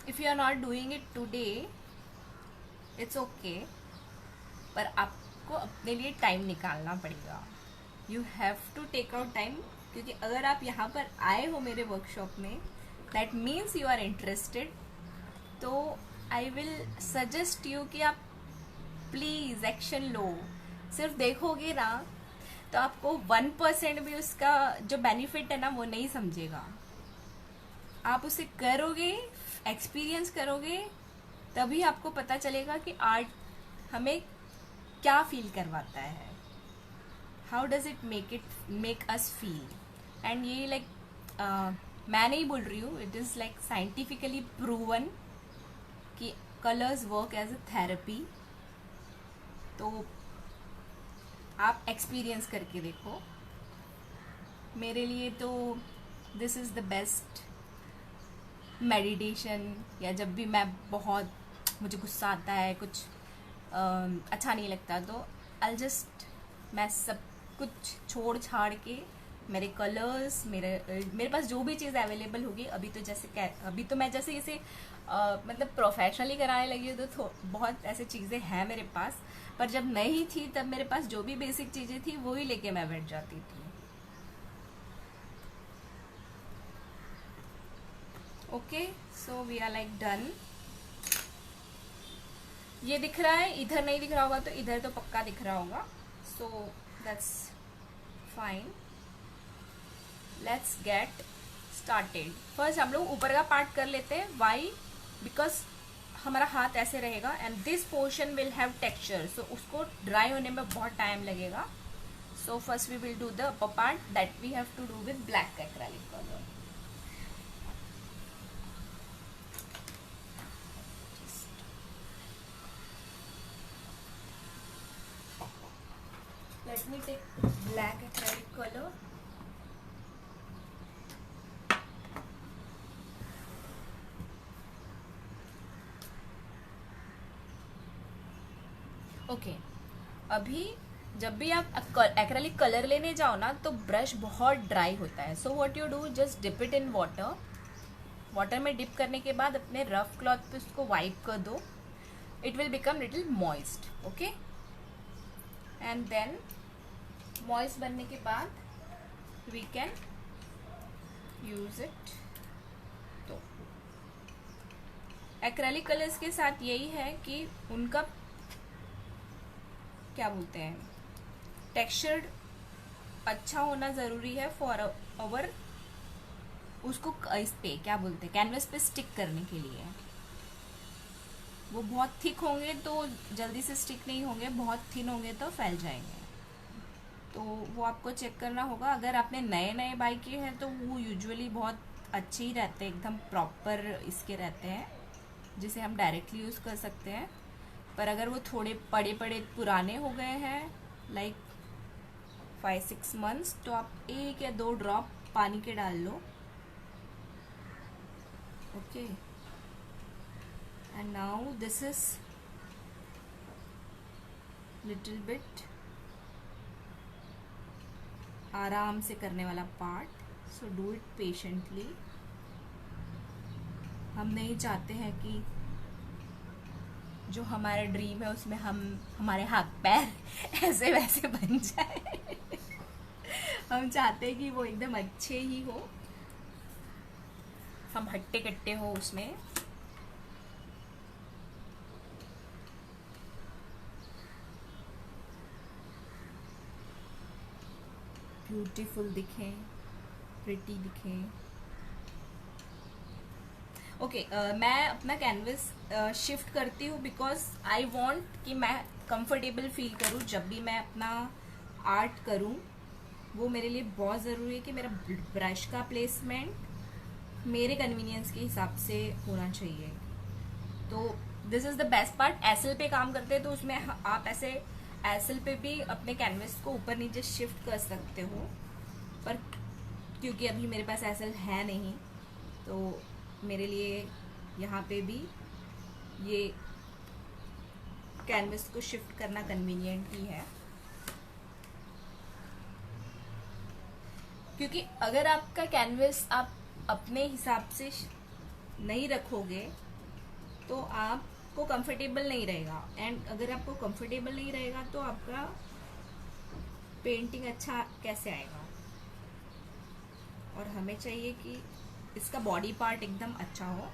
If you are not doing it today, it's okay, पर आपको अपने लिए टाइम निकालना पड़ेगा. You have to take out time, क्योंकि अगर आप यहाँ पर आए हो मेरे वर्कशॉप में, that means you are interested. तो I will suggest you कि आप प्लीज़ एक्शन लो. सिर्फ देखोगे ना तो आपको 1% भी उसका जो बेनिफिट है ना वो नहीं समझेगा. आप उसे करोगे, एक्सपीरियंस करोगे, तभी आपको पता चलेगा कि आर्ट हमें क्या फील करवाता है. How does it make us feel. And ये लाइक मैं नहीं बोल रही हूँ, it is like scientifically proven कि colours work as a therapy. तो आप एक्सपीरियंस करके देखो. मेरे लिए तो this is the best meditation. या जब भी मैं बहुत, मुझे गुस्सा आता है, कुछ अच्छा नहीं लगता, तो आई जस्ट, मैं सब कुछ छोड़ छाड़ के मेरे कलर्स, मेरे पास जो भी चीज़ अवेलेबल होगी, अभी तो मैं जैसे इसे मतलब प्रोफेशनली कराने लगी हूँ, तो बहुत ऐसे चीज़ें हैं मेरे पास. पर जब नहीं थी तब मेरे पास जो भी बेसिक चीज़ें थी वो ही लेके मैं बैठ जाती थी. Okay, so we are like done. ये दिख रहा है, इधर नहीं दिख रहा होगा तो इधर तो पक्का दिख रहा होगा. So that's fine. Let's get started. First हम लोग ऊपर का पार्ट कर लेते हैं. वाई? बिकॉज हमारा हाथ ऐसे रहेगा and this portion will have texture, so उसको ड्राई होने में बहुत टाइम लगेगा. So first we will do the upper part that we have to do with black acrylic colour. Let me take black acrylic color. Okay अभी जब भी आप acrylic colour लेने जाओ ना तो ब्रश बहुत ड्राई होता है. So what you do, just dip it in water. Water में डिप करने के बाद अपने रफ क्लॉथ पे उसको वाइप कर दो. It will become little moist. Okay and then moist बनने के बाद वी कैन यूज इट. तो एक्रेलिक कलर्स के साथ यही है कि उनका क्या बोलते हैं, टेक्सचर अच्छा होना ज़रूरी है फॉर अवर उसको इस पे क्या बोलते हैं, कैनवस पे स्टिक करने के लिए. वो बहुत थिक होंगे तो जल्दी से स्टिक नहीं होंगे, बहुत थिन होंगे तो फैल जाएंगे. तो वो आपको चेक करना होगा. अगर आपने नए नए बाई किए हैं तो वो यूजुअली बहुत अच्छे ही रहते हैं, एकदम प्रॉपर इसके रहते हैं जिसे हम डायरेक्टली यूज़ कर सकते हैं. पर अगर वो थोड़े पड़े पड़े पुराने हो गए हैं लाइक 5-6 मंथ्स, तो आप 1 या 2 ड्रॉप पानी के डाल लो. Okay and now this is little bit आराम से करने वाला part. So do it patiently. हम नहीं चाहते हैं कि जो हमारा ड्रीम है उसमें हमारे हाथ पैर ऐसे वैसे बन जाए. हम चाहते हैं कि वो एकदम अच्छे ही हो, हम हट्टे कट्टे हो उसमें. ब्यूटीफुल दिखें, प्रिटी दिखें. ओके मैं अपना कैनवस शिफ्ट करती हूँ बिकॉज आई वॉन्ट कि मैं कंफर्टेबल फील करूँ जब भी मैं अपना आर्ट करूँ. वो मेरे लिए बहुत ज़रूरी है कि मेरा ब्रश का प्लेसमेंट मेरे कन्वीनियंस के हिसाब से होना चाहिए. तो this is the best part. Acyl पे काम करते हैं तो उसमें आप ऐसे एसल पे भी अपने कैनवस को ऊपर नीचे शिफ्ट कर सकते हो. पर क्योंकि अभी मेरे पास एसल है नहीं तो मेरे लिए यहाँ पे भी ये कैनवस को शिफ्ट करना कन्वीनियंट ही है. क्योंकि अगर आपका कैनवस आप अपने हिसाब से नहीं रखोगे तो आपको कंफर्टेबल नहीं रहेगा. एंड अगर आपको कंफर्टेबल नहीं रहेगा तो आपका पेंटिंग अच्छा कैसे आएगा. और हमें चाहिए कि इसका बॉडी पार्ट एकदम अच्छा हो.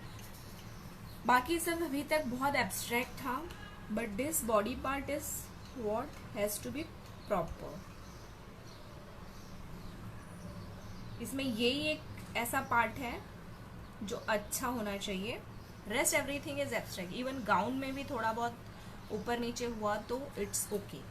बाकी सब अभी तक बहुत एब्स्ट्रैक्ट था, but this body part is what has to be proper. इसमें यही एक ऐसा पार्ट है जो अच्छा होना चाहिए. Rest everything is abstract. Even gown में भी थोड़ा बहुत ऊपर नीचे हुआ तो it's okay.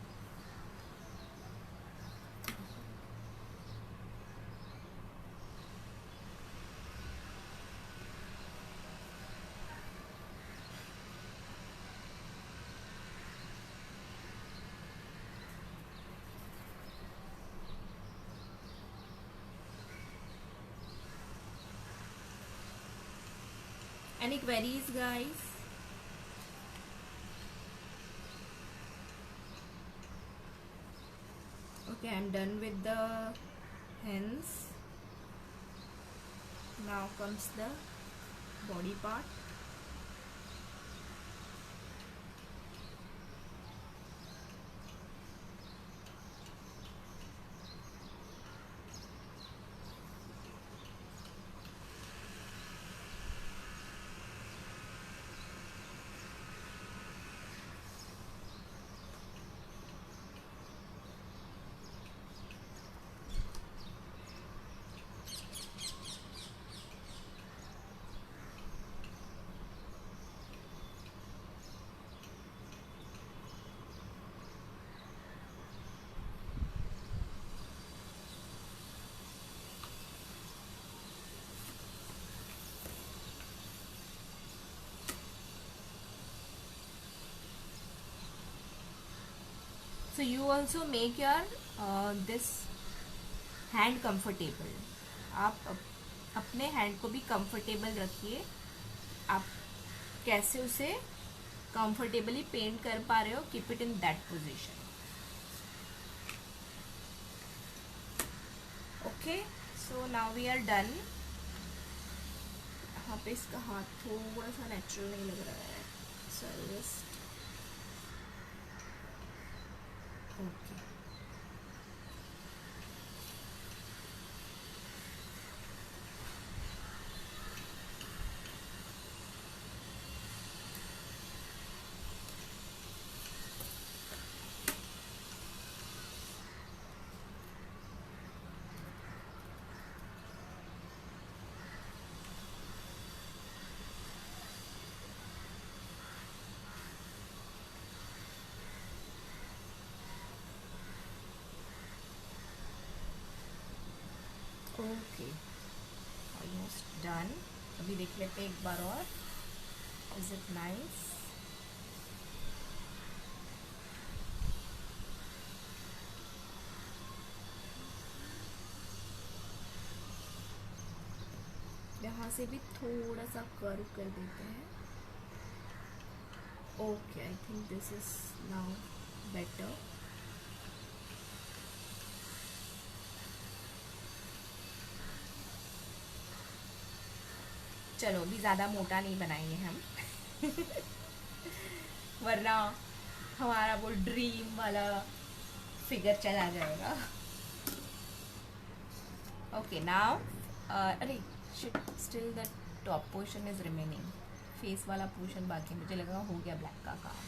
Any queries, guys? Okay, I'm done with the hands. Now comes the body part.
So you also make your this hand comfortable. आप अपने हैंड को भी कंफर्टेबल रखिए. आप कैसे उसे कंफर्टेबली पेंट कर पा रहे हो, keep it in that position. Okay, so now we are done. यहाँ पे इसका हाथ थोड़ा सा नेचुरल नहीं लग रहा है, so just okay. Okay, almost done. अभी देख लेते हैं एक बार और. Is it nice? यहाँ से भी थोड़ा सा कर्व कर देते हैं. Okay, I think this is now better. चलो, भी ज़्यादा मोटा नहीं बनाएंगे हम. वरना हमारा वो ड्रीम वाला फिगर चला जाएगा. ओके, नाउ अरे shit, still the top portion is remaining. Face वाला पोर्शन बाकी. मुझे लगा हो गया ब्लैक का काम.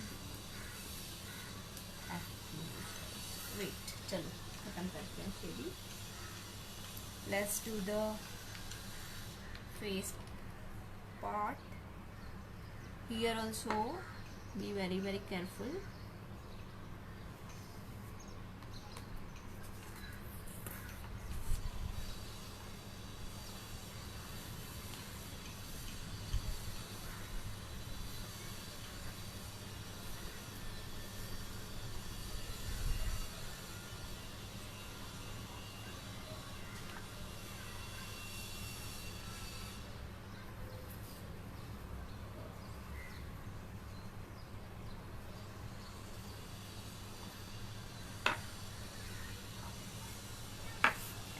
वेट, चलो ख़त्म करते हैं shady. Let's do the face part. Here also be very careful.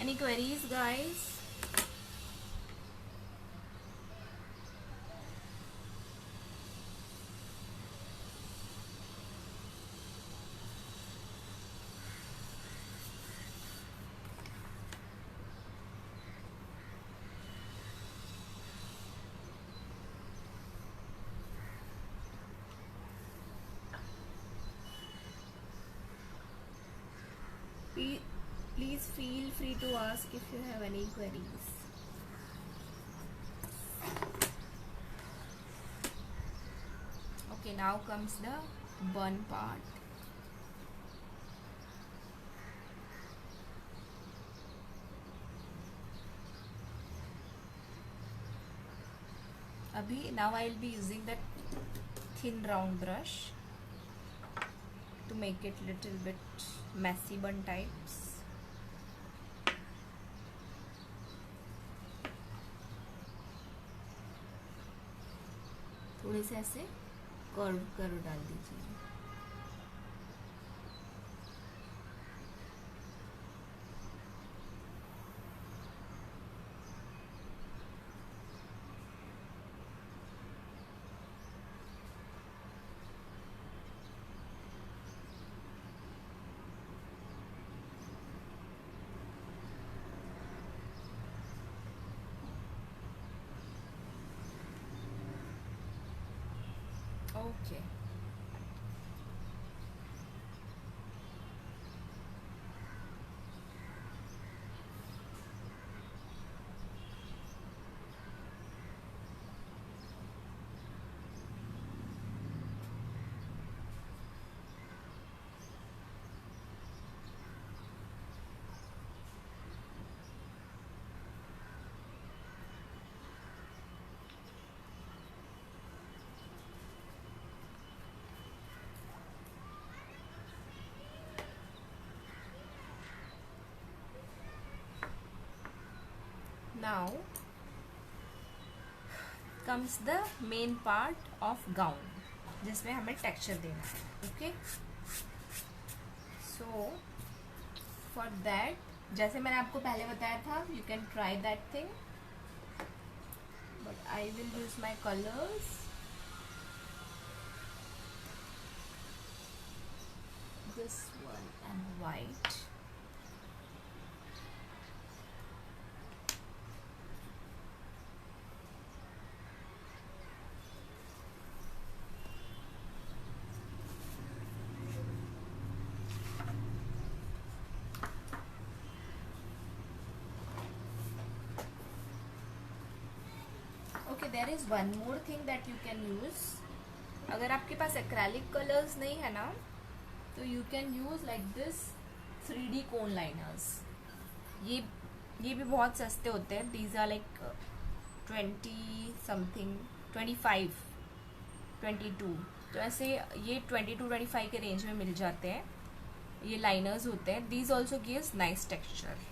Any queries, guys? Please feel free to ask if you have any queries. Okay, now comes the bun part. Now I'll be using that thin round brush to make it little bit messy bun types. थोड़े से ऐसे curve डाल दीजिए. Okay. Now comes the main part of gown, जिसमें हमें texture देना है. Okay, so for that, जैसे मैंने आपको पहले बताया था, you can try that thing, but I will use my colours. This one and white. Okay, there is one more thing that you can use. अगर आपके पास एक्रेलिक कलर्स नहीं है ना, तो you can use like this 3D cone liners. ये भी बहुत सस्ते होते हैं. These are like 20 something, 25, 22. तो ऐसे ये 22-25 के रेंज में मिल जाते हैं. ये लाइनर्स होते हैं. These also gives nice texture.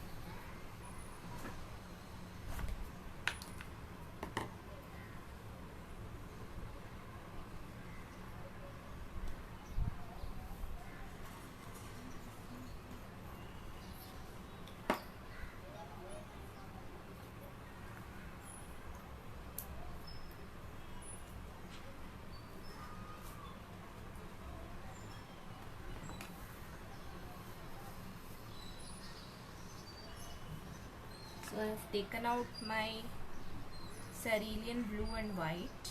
So I have taken out my cerulean blue and white.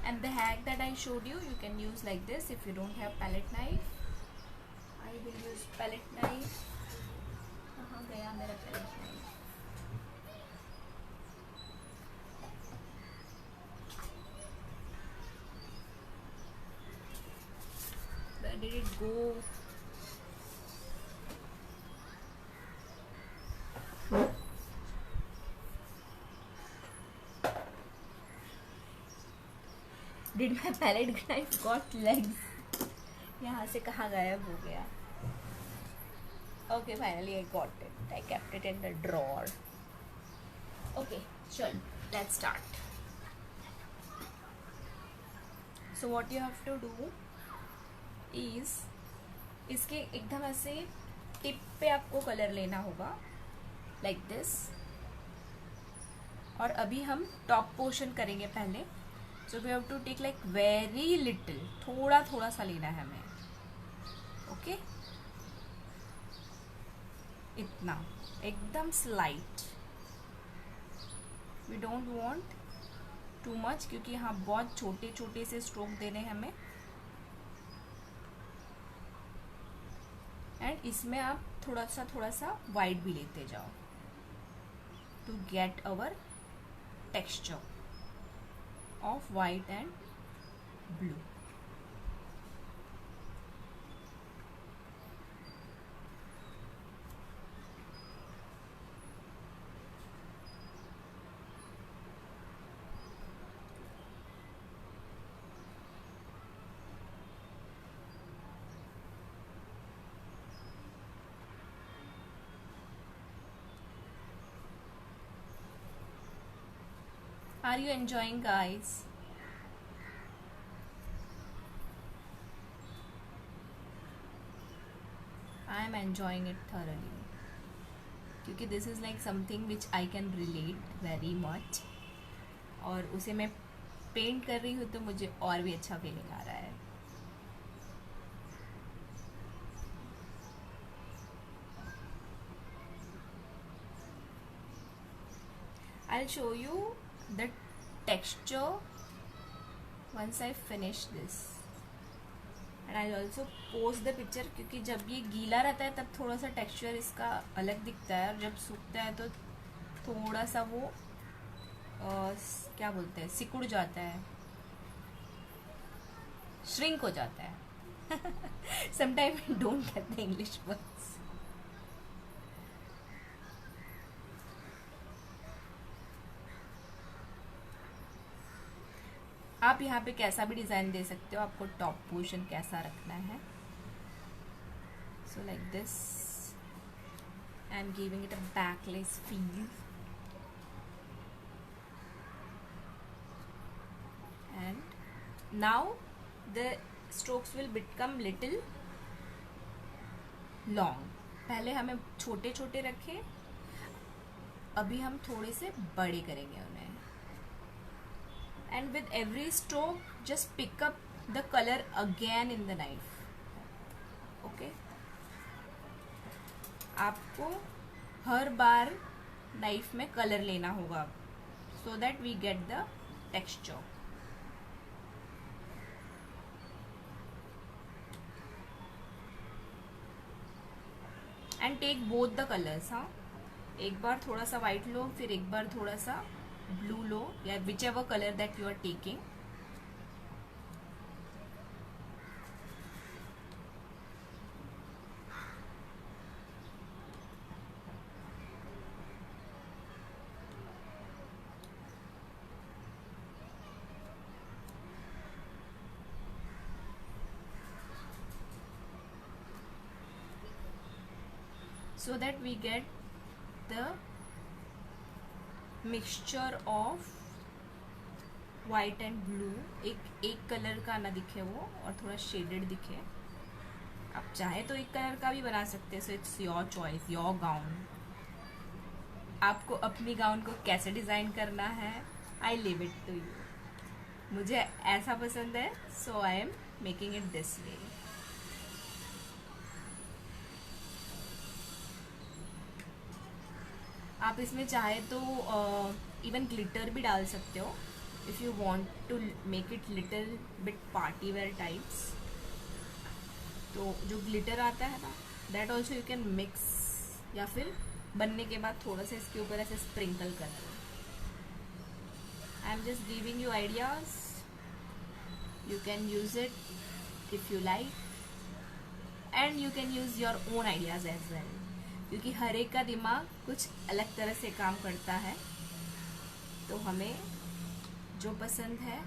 And the hack that I showed you, you can use like this if you don't have palette knife. I will use palette knife. कहाँ गया मेरा palette knife? Where did it go? Did my palette knife got legs? यहाँ से कहाँ गायब हो गया? Okay, finally I got it. I kept it in the drawer. Okay, चल, let's start. So what you have to do is, इसके एकदम ऐसे टिप पे आपको कलर लेना होगा like this. और अभी हम टॉप पोर्शन करेंगे पहले. So we have to take like very little, थोड़ा थोड़ा सा लेना है हमें. ओके, इतना एकदम slight. We don't want too much, क्योंकि यहाँ बहुत छोटे छोटे से स्ट्रोक देने हैं हमें. एंड इसमें आप थोड़ा सा वाइट भी लेते जाओ to get our texture of white and blue. Are you enjoying, guys? I am enjoying it thoroughly, क्योंकि this is like something which I can relate very much. और उसे मैं पेंट कर रही हूँ तो मुझे और भी अच्छा फीलिंग आ रहा है. I'll show you the texture once I finish this, and I'll also post the picture, क्योंकि जब ये गीला रहता है तब थोड़ा सा टेक्सचर इसका अलग दिखता है, और जब सूखता है तो थोड़ा सा वो क्या बोलते हैं, सिकुड़ जाता है, श्रिंक हो जाता है. Sometime I don't get the English words. आप यहाँ पे कैसा भी डिजाइन दे सकते हो, आपको टॉप पोर्शन कैसा रखना है. सो like this I am giving it a backless feel. And now the strokes will become little long. पहले हमें छोटे छोटे रखे, अभी हम थोड़े से बड़े करेंगे उन्हें. And with every stroke just pick up the color again in the knife. Okay? आपको हर बार नाइफ में कलर लेना होगा so that we get the texture. And take both the colours. हाँ, एक बार थोड़ा सा वाइट लो, फिर एक बार थोड़ा सा ब्लू लो, या whichever colour that you are taking. so that we get the mixture of white and blue. एक कलर का ना दिखे वो, और थोड़ा शेडेड दिखे. आप चाहे तो एक कलर का भी बना सकते हैं. So it's your choice, your gown. आपको अपनी गाउन को कैसे डिज़ाइन करना है, I leave it to you. मुझे ऐसा पसंद है, so I am making it this way. आप इसमें चाहे तो इवन ग्लिटर भी डाल सकते हो if you want to make it little bit party wear types. तो जो ग्लिटर आता है ना, that also you can mix, या फिर बनने के बाद थोड़ा सा इसके ऊपर ऐसे स्प्रिंकल कर दो. I am just giving you ideas. You can use it if you like, and you can use your own ideas as well, क्योंकि हर एक का दिमाग कुछ अलग तरह से काम करता है. तो हमें जो पसंद है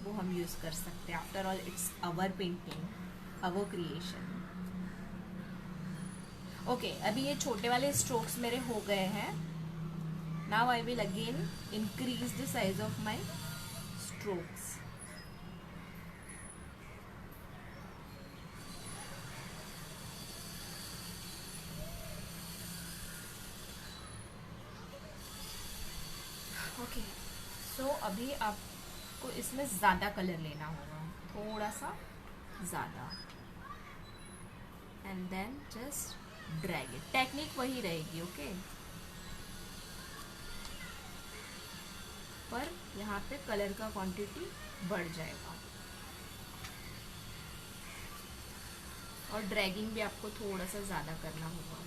वो हम यूज़ कर सकते हैं. After all it's our painting, our creation. Okay, अभी ये छोटे वाले स्ट्रोक्स मेरे हो गए हैं. Now I will again increase the size of my strokes. Okay, so अभी आपको इसमें ज़्यादा कलर लेना होगा, थोड़ा सा ज़्यादा, and then just drag it. Technique वही रहेगी. ओके, पर यहाँ पे कलर का क्वांटिटी बढ़ जाएगा, और ड्रैगिंग भी आपको थोड़ा सा ज़्यादा करना होगा.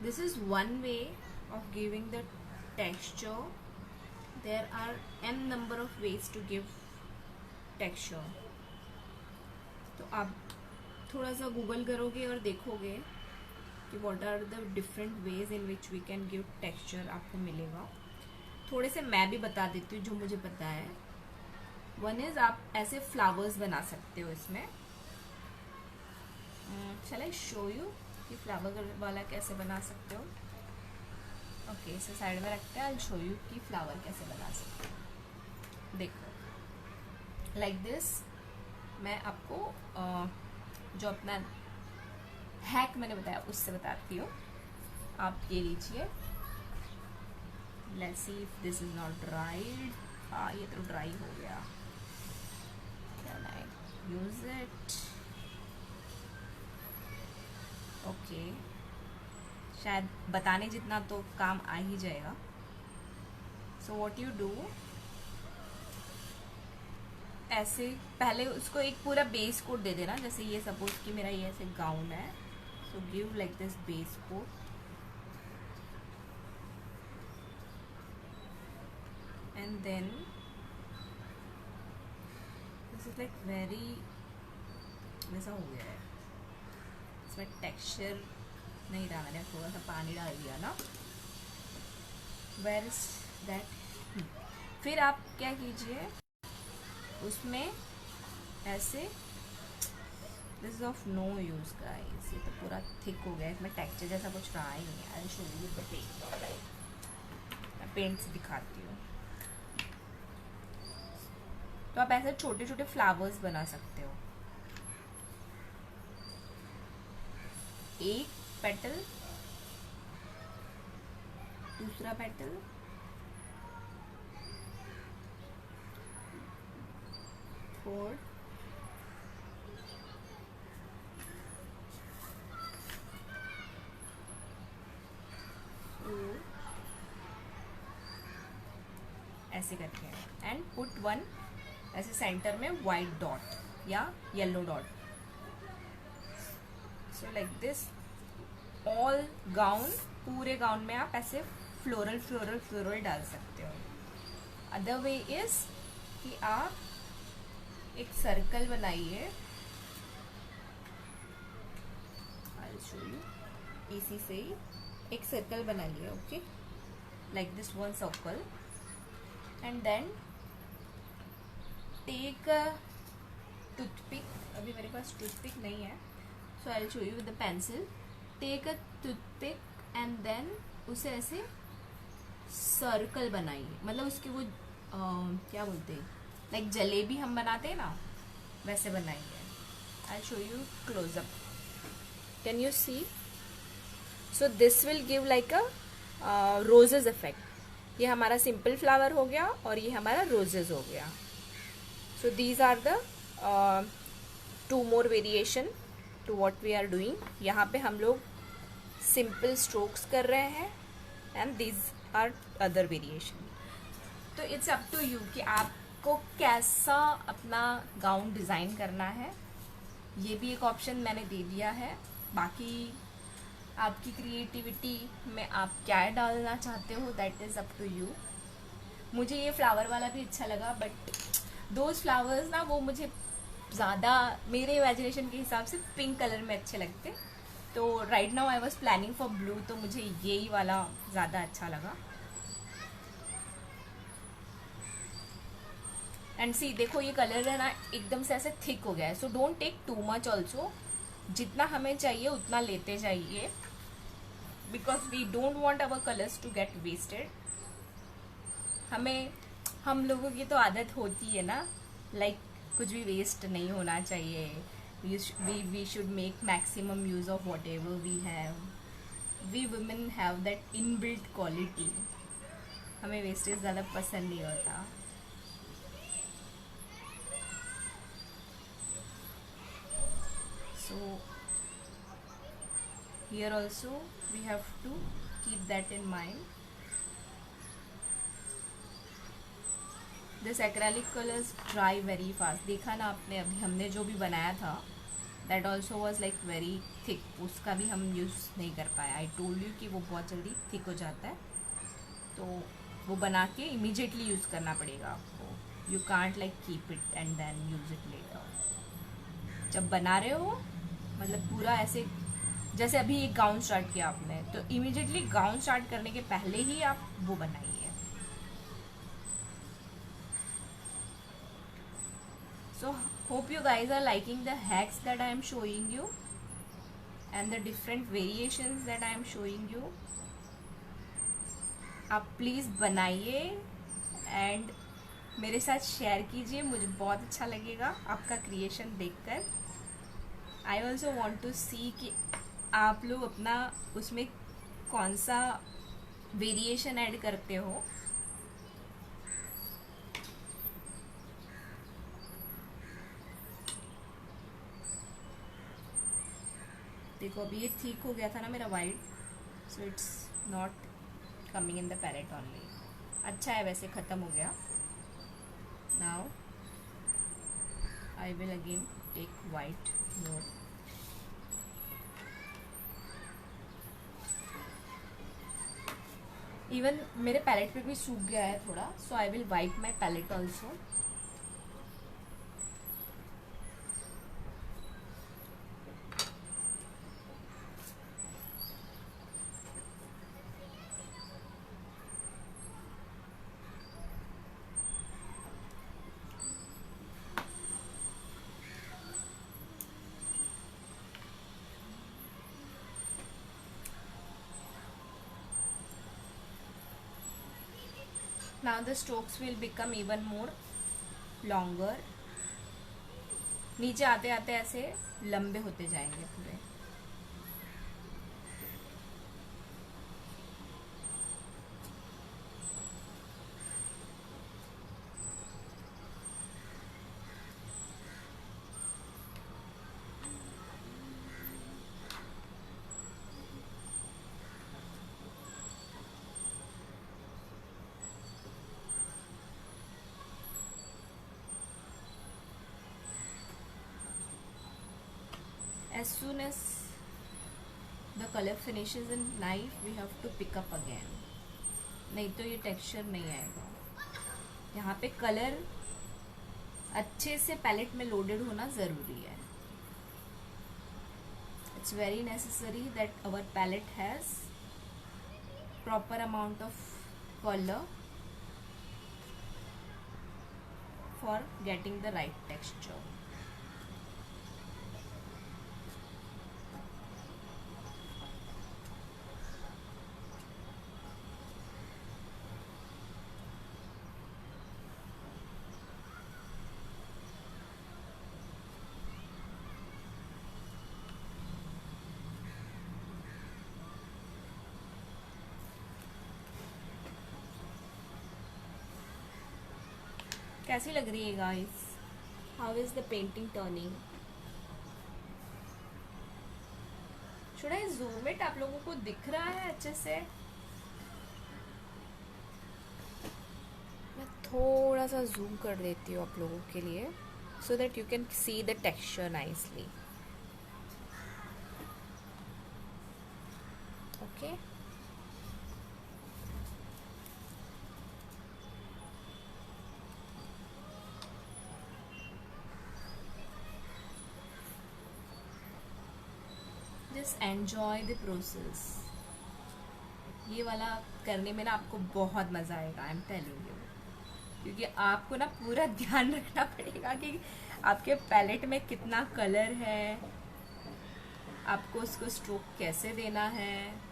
This is one way of giving the texture. There are n number of ways to give texture. तो आप थोड़ा सा गूगल करोगे और देखोगे कि what are the different ways in which we can give texture, आपको मिलेगा. थोड़े से मैं भी बता देती हूँ जो मुझे पता है. वन इज आप ऐसे फ्लावर्स बना सकते हो इसमें. shall I show you कि फ्लावर वाला कैसे बना सकते हो. ओके, इसे साइड में रखते हैं. आई शो यू कि फ्लावर कैसे बना सकते हो. देखो, लाइक दिस मैं आपको जो अपना हैक मैंने बताया उससे बताती हूँ। आप ये लीजिए, let's see if this is not dried. हाँ, ये तो ड्राई हो गया। Can I use it? Okay, शायद बताने जितना तो काम आ ही जाएगा। सो व्हाट यू डू, ऐसे पहले उसको एक पूरा बेस कोट दे देना। जैसे ये सपोज कि मेरा ये ऐसे गाउन है, so give like this base coat and then this is like very वैसा हो गया है, इसमें टेक्सचर नहीं रहा, मैंने थोड़ा सा पानी डाल दिया ना। Where is that? फिर आप क्या कीजिए, उसमें ऐसे, this is of no use guys, ये तो पूरा थिक हो गया, इसमें टेक्सचर जैसा कुछ रहा ही नहीं। I show you the paint, मैं पेंट से दिखाती हूँ। तो आप ऐसे छोटे छोटे फ्लावर्स बना सकते हो, एक पेटल, दूसरा पेटल, फोर्थ, ऐसे करके एंड पुट वन ऐसे सेंटर में वाइट डॉट या yellow dot. So like this all gown, पूरे गाउन में आप ऐसे फ्लोरल फ्लोरल फ्लोरल डाल सकते हो। अदर वे इज कि आप एक सर्कल बनाइए, आई शो यू, इसी से ही एक सर्कल बनाइए। Okay, like this one circle and then take a toothpick. अभी मेरे पास टूथपिक नहीं है, so I will show you with the pencil. Take a toothpick and then उसे ऐसे सर्कल बनाइए, मतलब उसके वो क्या बोलते हैं, लाइक जलेबी हम बनाते हैं ना, वैसे बनाइए। I show you close up, can you see? So this will give like a roses effect. ये हमारा सिंपल फ्लावर हो गया और ये हमारा रोजेज हो गया। So these are the two more variation to what we are doing. यहाँ पे हम लोग सिंपल स्ट्रोक्स कर रहे हैं and these are other variation. तो इट्स अप टू यू कि आपको कैसा अपना गाउन डिज़ाइन करना है। ये भी एक ऑप्शन मैंने दे दिया है, बाकी आपकी क्रिएटिविटी में आप क्या डालना चाहते हो that is up to you. मुझे ये फ्लावर वाला भी अच्छा लगा, बट दोज फ्लावर्स ना वो मुझे ज़्यादा मेरे इमेजिनेशन के हिसाब से पिंक कलर में अच्छे लगते। तो right now I was planning for blue, तो मुझे यही वाला ज़्यादा अच्छा लगा। एंड सी देखो, ये कलर है ना एकदम से ऐसे थिक हो गया है। So don't take too much also, जितना हमें चाहिए उतना लेते जाइए, because we don't want our colours to get wasted. हम लोगों की तो आदत होती है ना, लाइक कुछ भी वेस्ट नहीं होना चाहिए। We should make maximum use of whatever we have. We women have that inbuilt quality, हमें वेस्टेज ज़्यादा पसंद नहीं होता। So here also we have to keep that in mind. This acrylic colors dry very fast. देखा ना आपने, अभी हमने जो भी बनाया था that also was like very thick, उसका भी हम यूज़ नहीं कर पाए। I told you कि वो बहुत जल्दी थिक हो जाता है, तो वो बना के इमीडिएटली यूज़ करना पड़ेगा आपको। You can't like keep it and then use it later. जब बना रहे हो मतलब पूरा ऐसे, जैसे अभी एक गाउन स्टार्ट किया आपने, तो इमीडिएटली गाउन स्टार्ट करने के पहले ही आप वो बनाइए। So hope you guys are liking the hacks that I am showing you and the different variations that I am showing you. आप प्लीज़ बनाइए एंड मेरे साथ शेयर कीजिए, मुझे बहुत अच्छा लगेगा आपका क्रिएशन देखकर। आई ऑल्सो वॉन्ट टू सी कि आप लोग अपना उसमें कौन सा वेरिएशन ऐड करते हो. देखो अभी ये ठीक हो गया था ना मेरा white, so it's not coming in the palette only. अच्छा है वैसे, ख़त्म हो गया. Now I will again take white more. Even मेरे पैलेट पे भी सूख गया है थोड़ा, so I will wipe my palette also. Now the strokes will become even more longer. नीचे आते आते ऐसे लंबे होते जाएंगे पूरे. As soon as the color finishes in knife, we have to pick up again. नहीं तो ये टेक्सचर नहीं आएगा. यहाँ पे कलर अच्छे से पैलेट में लोडेड होना ज़रूरी है. It's very necessary that our palette has proper amount of color for getting the right texture. कैसी लग रही है guys? How is the painting turning? Should I zoom it? आप लोगों को दिख रहा है अच्छे से? मैं थोड़ा सा जूम कर देती हूँ आप लोगों के लिए, so that you can see the texture nicely. Okay, just enjoy the process. ये वाला करने में ना आपको बहुत मज़ा आएगा, आई एम टेलिंग यू. क्योंकि आपको ना पूरा ध्यान रखना पड़ेगा कि आपके पैलेट में कितना कलर है, आपको उसको स्ट्रोक कैसे देना है.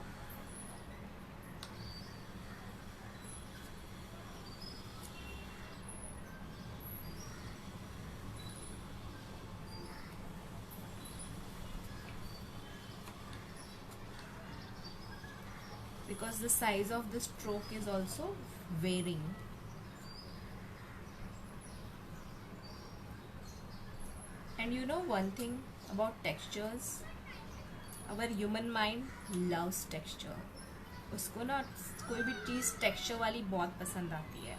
Because the size of the stroke is also varying. And you know one thing about textures, our human mind loves texture. उसको ना कोई भी चीज़ टेक्सचर वाली बहुत पसंद आती है.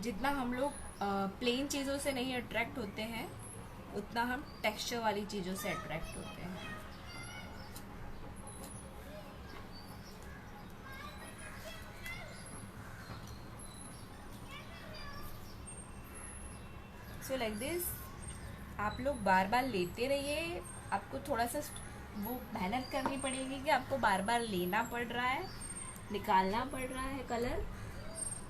जितना हम लोग प्लेन चीज़ों से नहीं अट्रैक्ट होते हैं, उतना हम टेक्सचर वाली चीज़ों से अट्रैक्ट होते हैं. सो लाइक दिस आप लोग बार बार लेते रहिए. आपको थोड़ा सा वो मेहनत करनी पड़ेगी कि आपको बार बार लेना पड़ रहा है, निकालना पड़ रहा है कलर.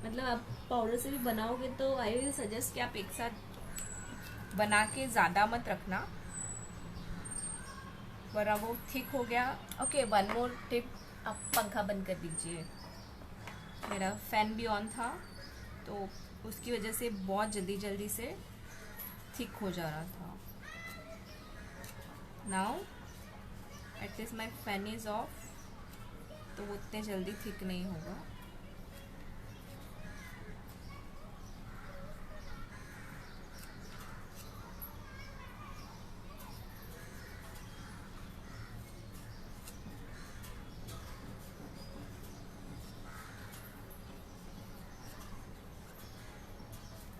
मतलब आप पाउडर से भी बनाओगे तो आई विल सजेस्ट कि आप एक साथ बना के ज़्यादा मत रखना, वरना वो थिक हो गया. ओके, वन मोर टिप, आप पंखा बंद कर दीजिए. मेरा फ़ैन भी ऑन था तो उसकी वजह से बहुत जल्दी जल्दी से थिक हो जा रहा था. Now at least my fan is of, तो वो उतने जल्दी थिक नहीं होगा.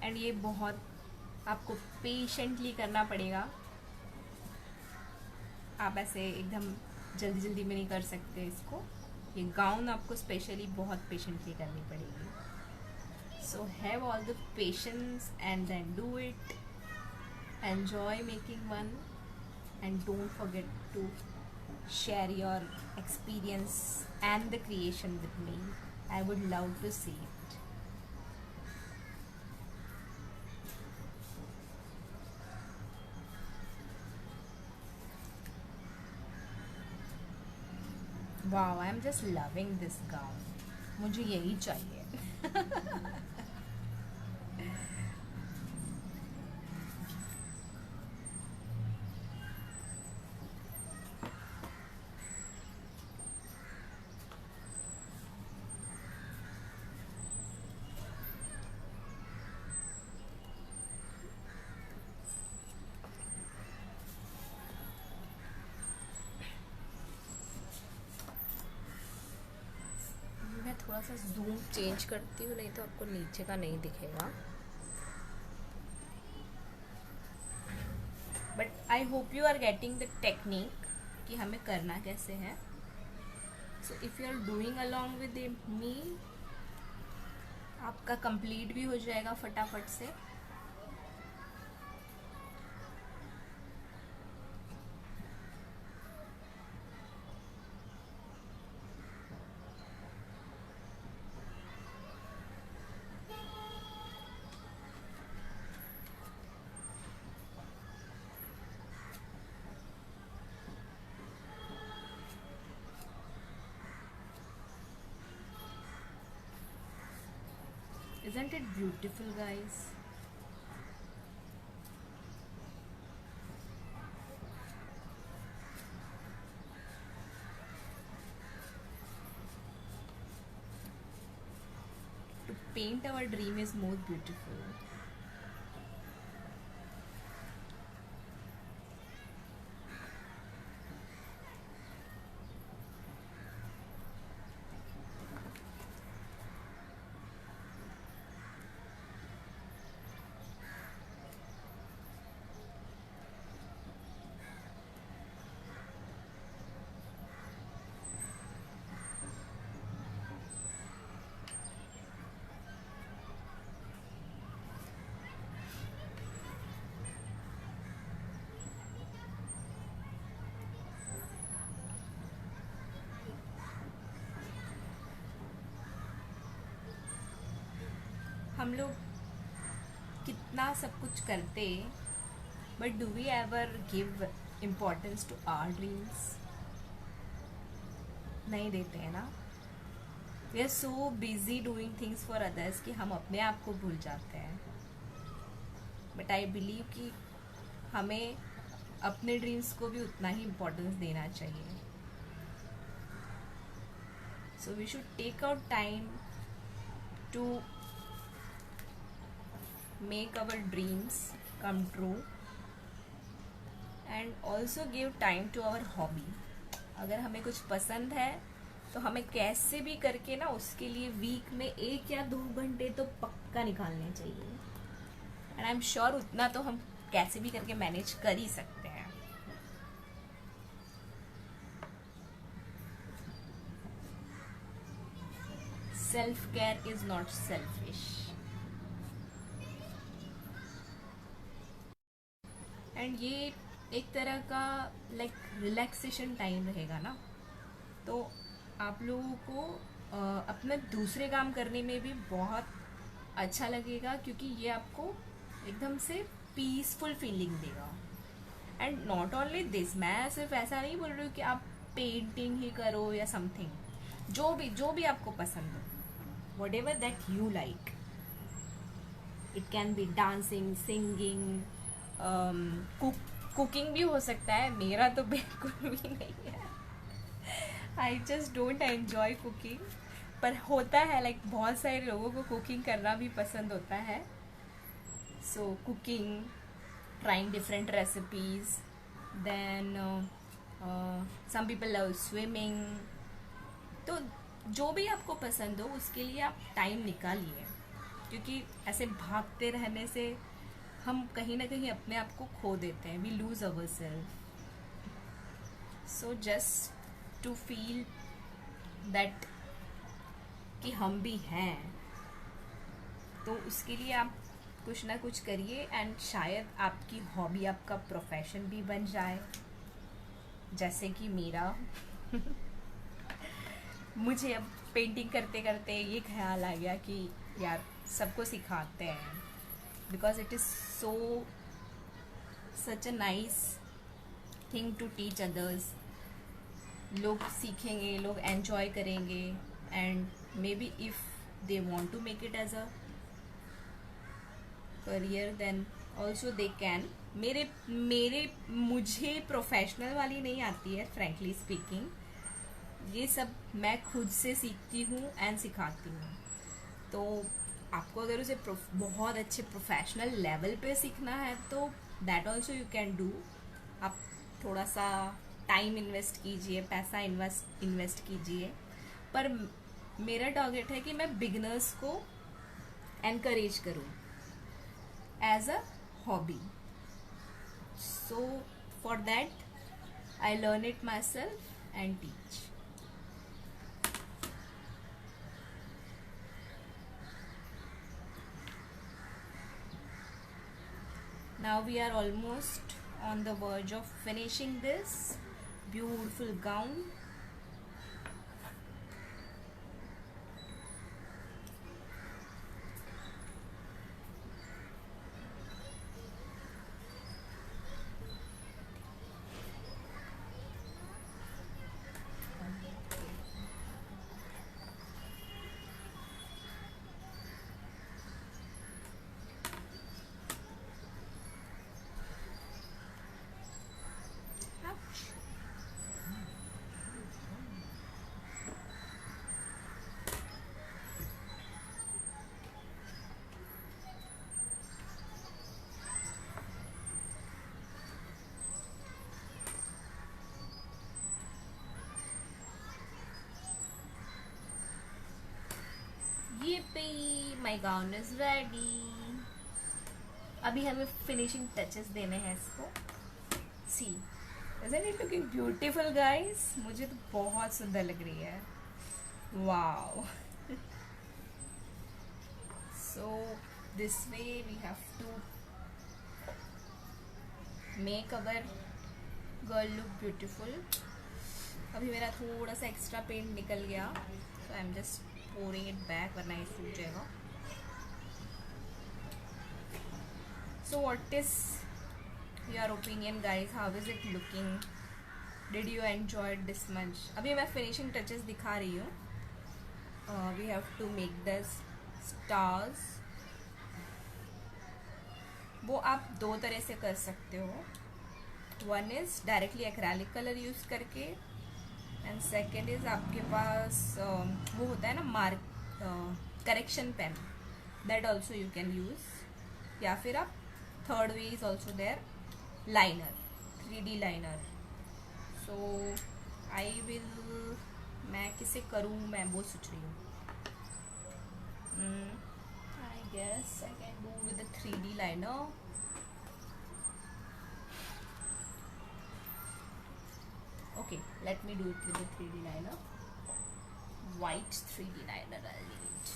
एंड ये बहुत आपको पेशेंटली करना पड़ेगा. आप ऐसे एकदम जल्दी जल्दी में नहीं कर सकते इसको. ये गाउन आपको स्पेशली बहुत पेशेंटली करनी पड़ेगी. So have all the patience and then do it. Enjoy making one and don't forget to share your experience and the creation with me. I would love to see it. Wow, I'm just loving this gown. मुझे यही चाहिए. मैं थोड़ा सा zoom change करती हूँ, नहीं तो आपको नीचे का नहीं दिखेगा. But I hope you are getting the technique कि हमें करना कैसे है. So if you are doing along with me, आपका कंप्लीट भी हो जाएगा फटाफट से. Isn't it beautiful, guys? To paint our dream is more beautiful. हम लोग कितना सब कुछ करते, but do we ever give importance to our dreams? नहीं देते हैं ना. We are so busy doing things for others कि हम अपने आप को भूल जाते हैं. बट आई बिलीव कि हमें अपने ड्रीम्स को भी उतना ही इम्पोर्टेंस देना चाहिए. So we should take out time to make our dreams come true and also give time to our hobby. अगर हमें कुछ पसंद है तो हमें कैसे भी करके ना उसके लिए वीक में 1 या 2 घंटे तो पक्का निकालने चाहिए. एंड आई एम श्योर उतना तो हम कैसे भी करके मैनेज कर ही सकते हैं. Self care is not selfish. And ये एक तरह का लाइक रिलैक्सेशन टाइम रहेगा ना, तो आप लोगों को अपने दूसरे काम करने में भी बहुत अच्छा लगेगा, क्योंकि ये आपको एकदम से पीसफुल फीलिंग देगा. एंड नॉट ओनली दिस, मैं सिर्फ ऐसा नहीं बोल रही हूँ कि आप पेंटिंग ही करो या समथिंग. जो भी आपको पसंद हो, what ever that you like. It can be dancing, singing, cooking भी हो सकता है, मेरा तो बिल्कुल भी नहीं है। I just don't enjoy cooking, पर होता है लाइक बहुत सारे लोगों को कुकिंग करना भी पसंद होता है। So cooking, trying different recipes, then some people love swimming. तो जो भी आपको पसंद हो उसके लिए आप टाइम निकालिए, क्योंकि ऐसे भागते रहने से हम कहीं ना कहीं अपने आप को खो देते हैं, we lose our self. So just to feel that कि हम भी हैं, तो उसके लिए आप कुछ ना कुछ करिए, एंड शायद आपकी हॉबी आपका प्रोफेशन भी बन जाए, जैसे कि मेरा। मुझे अब पेंटिंग करते करते ये ख्याल आ गया कि यार सबको सिखाते हैं, because it is so such a nice thing to teach others. लोग सीखेंगे, लोग एंजॉय करेंगे, and maybe if they want to make it as a career then also they can. मेरे मेरे मुझे प्रोफेशनल वाली नहीं आती है, फ्रेंकली स्पीकिंग। ये सब मैं खुद से सीखती हूँ एंड सिखाती हूँ। तो आपको अगर उसे बहुत अच्छे प्रोफेशनल लेवल पे सीखना है तो that also you can do. आप थोड़ा सा टाइम इन्वेस्ट कीजिए, पैसा इन्वेस्ट कीजिए, पर मेरा टारगेट है कि मैं बिगिनर्स को एनकरेज करूँ as a hobby. So for that I learn it myself and teach. Now we are almost on the verge of finishing this beautiful gown. Yippee! My gown is ready. अभी हमें finishing touches देने हैं इसको। सी, isn't it looking beautiful guys? मुझे तो बहुत सुंदर लग रही है। Wow! So this way we have to make our girl look beautiful. अभी मेरा थोड़ा सा एक्स्ट्रा पेंट निकल गया, so I'm just pouring it back, वरना ये सूख जाएगा। So what is your opinion guys? How is it looking? Did you enjoy it this much? अभी मैं finishing touches दिखा रही हूँ। We have to make this stars. वो आप दो तरह से कर सकते हो। One is directly acrylic color use करके, एंड सेकेंड इज आपके पास वो होता है ना mark correction pen, that also you can use. या फिर आप third way is also there, liner, 3D liner. So I will, मैं किसे करूँ, मैं वो सोच रही हूँ। I guess I can do with 3D liner. Okay, let me do it with the 3D liner. White 3D liner I'll need.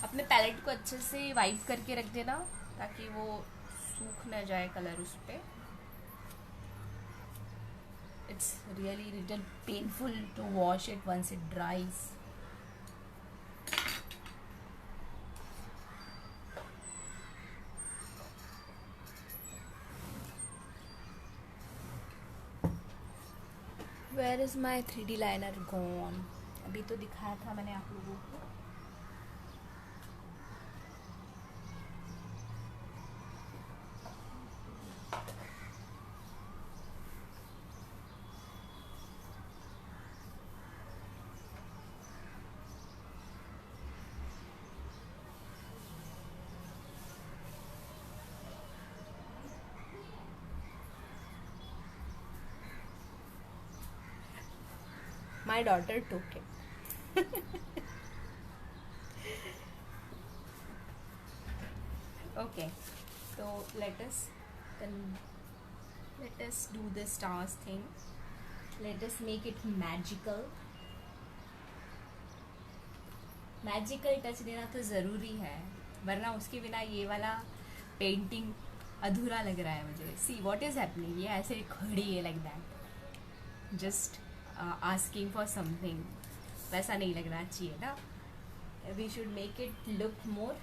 अपने palette को अच्छे से वाइप करके रख देना ताकि वो सूख ना जाए कलर उस पे। It's really little painful to wash it once it dries. Where is my 3D liner gone? अभी तो दिखाया था मैंने आप लोगों को।
my daughter took it. Okay, so let us do the stars thing. Let us make it magical. Magical touch देना तो ज़रूरी है, वरना उसके बिना ये वाला पेंटिंग अधूरा लग रहा है मुझे. सी व्हाट इज़ हैपनिंग, ये ऐसे खड़ी है like that, just asking for something. वैसा नहीं लगना चाहिए ना. We should make it look more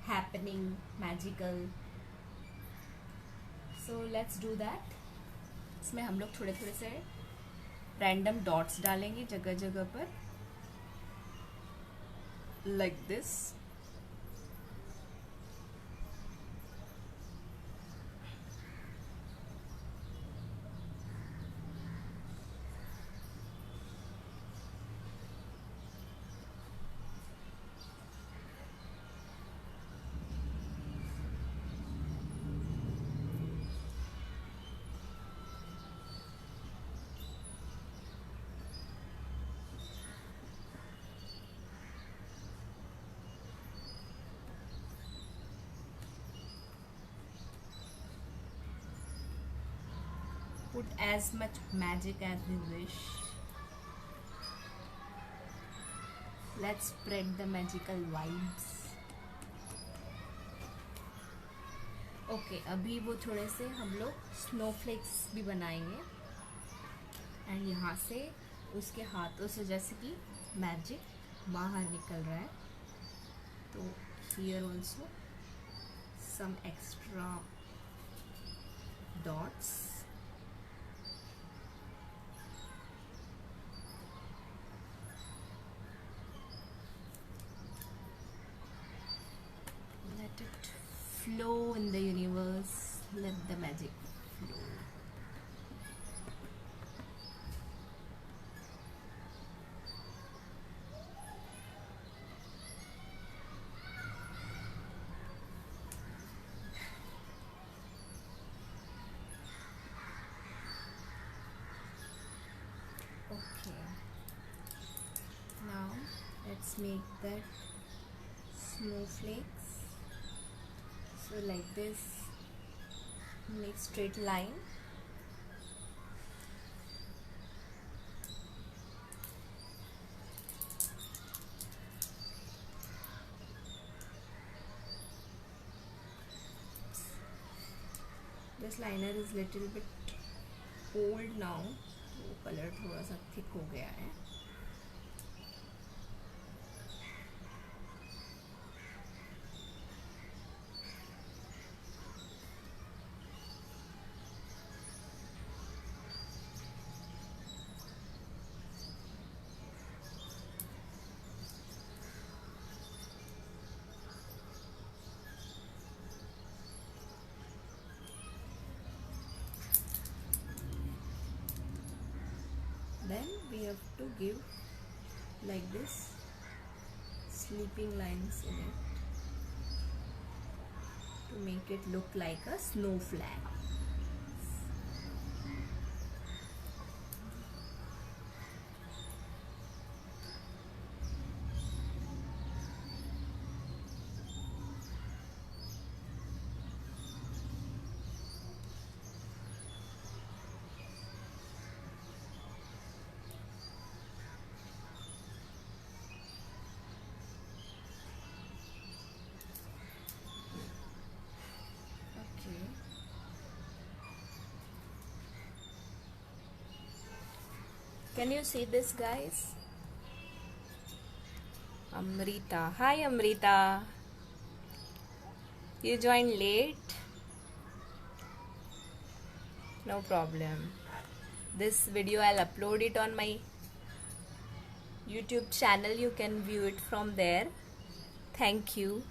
happening, magical. So let's do that. इसमें हम लोग थोड़े थोड़े से रैंडम डॉट्स डालेंगे जगह जगह पर, like this. Put as much magic as you wish. Let's spread the magical vibes. Okay, अभी वो थोड़े से हम लोग स्नोफ्लेक्स भी बनाएंगे, एंड यहाँ से उसके हाथों से जैसे कि मैजिक बाहर निकल रहा है. तो here also some extra dots. Let it flow in the universe. Let the magic flow. Okay. Now let's make that snowflakes. So like this, make straight line. This liner is little bit old now, तो colour थोड़ा सा thick हो गया है. Then we have to give like this sleeping lines in it to make it look like a snow flag. Can you see this, guys? Amrita. Hi, Amrita. You joined late? No problem. This video I'll upload it on my YouTube channel. You can view it from there. Thank you.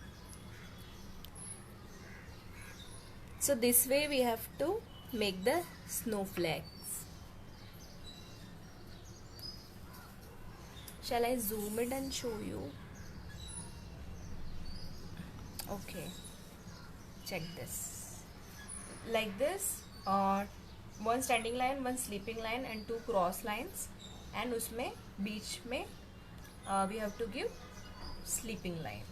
So this way we have to make the snowflakes. Shall I zoom it and show you? Okay, check this. Like this, one standing line, one sleeping line, and two cross lines.
And उसमें बीच में we have to give sleeping lines.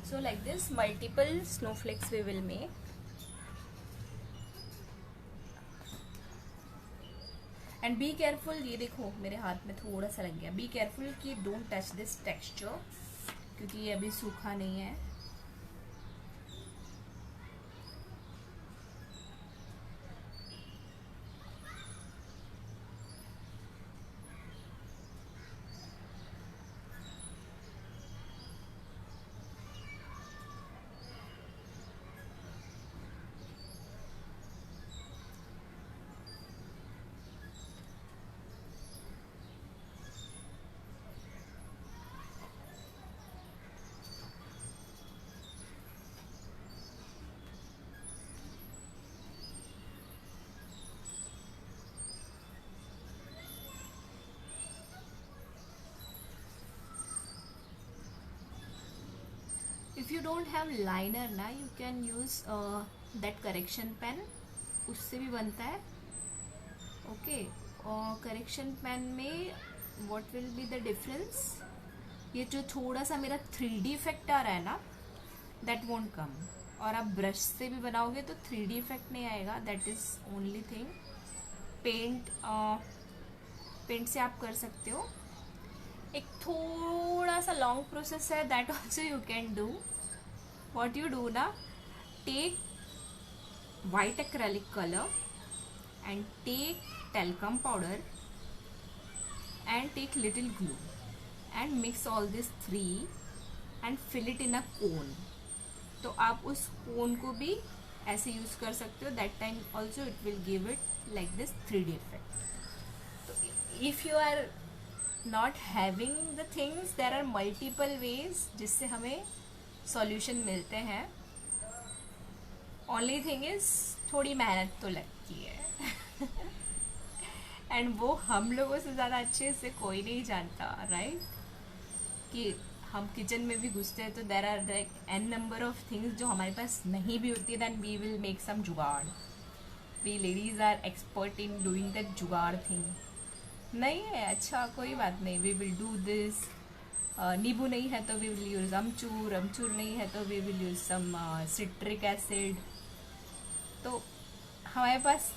So like this multiple snowflakes we will make. And be careful, ये देखो मेरे हाथ में थोड़ा सा लग गया. Be careful कि don't touch this texture क्योंकि ये अभी सूखा नहीं है. If you don't have liner ना, you can use that correction pen, उससे भी बनता है. ओके, और करेक्शन पेन में what will be the difference? ये जो थोड़ा सा मेरा 3D इफेक्ट आ रहा है ना, that won't come. और आप ब्रश से भी बनाओगे तो 3D इफेक्ट नहीं आएगा. that is only thing. पेंट से आप कर सकते हो. एक थोड़ा सा लॉन्ग प्रोसेस है, that also you can do. What you do ना, take white acrylic colour and take talcum powder and take little glue and mix all these three and fill it in a cone. तो आप उस कोन को भी ऐसे use कर सकते हो. That time also it will give it like this 3D effect. तो if you are not having the things, there are multiple ways जिससे हमें सॉल्यूशन मिलते हैं. ओनली थिंग इज थोड़ी मेहनत तो लगती है एंड वो हम लोगों से ज़्यादा अच्छे से कोई नहीं जानता, राइट? कि हम किचन में भी घुसते हैं तो there are like an number of things जो हमारे पास नहीं भी होती है. Then we will make some जुगाड़. We ladies are expert in doing that जुगाड़ थिंग. नहीं है, अच्छा कोई बात नहीं, वी विल डू दिस. नींबू नहीं है तो वी विल यूज अमचूर. अमचूर नहीं है तो we will use some citric acid. तो हमारे पास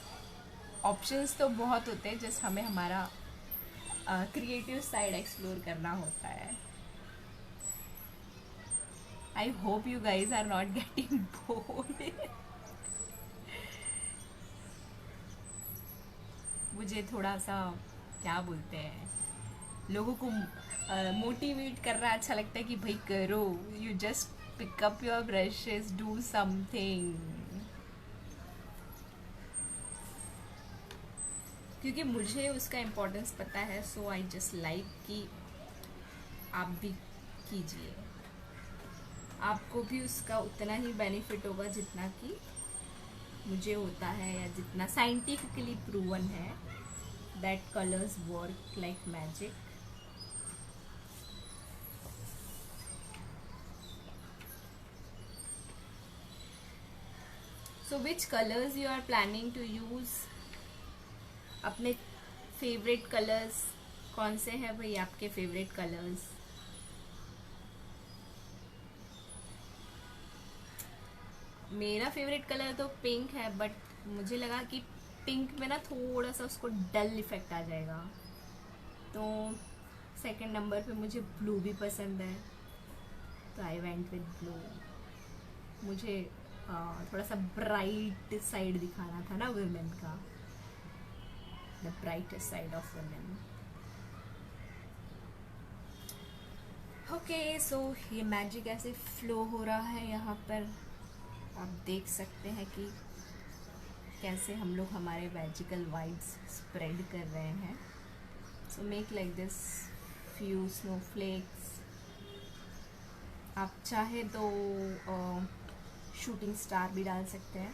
ऑप्शंस तो बहुत होते हैं, जस्ट हमें हमारा क्रिएटिव साइड एक्सप्लोर करना होता है. I hope you guys are not getting bored. मुझे थोड़ा सा क्या बोलते हैं, लोगों को मोटिवेट करना अच्छा लगता है कि भाई करो. You just pick up your brushes, do something. क्योंकि मुझे उसका इम्पोर्टेंस पता है. सो आई जस्ट लाइक कि आप भी कीजिए. आपको भी उसका उतना ही बेनिफिट होगा जितना कि मुझे होता है, या जितना साइंटिफिकली प्रूवन है that colours work like magic. So which colours you are planning to use? अपने फेवरेट कलर्स कौन से हैं भाई, आपके फेवरेट कलर्स? मेरा फेवरेट कलर तो पिंक है, बट मुझे लगा कि पिंक में ना थोड़ा सा उसको डल इफेक्ट आ जाएगा. तो सेकंड नंबर पे मुझे ब्लू भी पसंद है, तो आई वेंट विद ब्लू. मुझे थोड़ा सा ब्राइट साइड दिखाना था ना वुमेन का, the brightest side of women. Okay, so ये मैजिक ऐसे फ्लो हो रहा है यहाँ पर. आप देख सकते हैं कि कैसे हम लोग हमारे मैजिकल वाइब्स स्प्रेड कर रहे हैं. So make like this few snowflakes. आप चाहे तो शूटिंग स्टार भी डाल सकते हैं,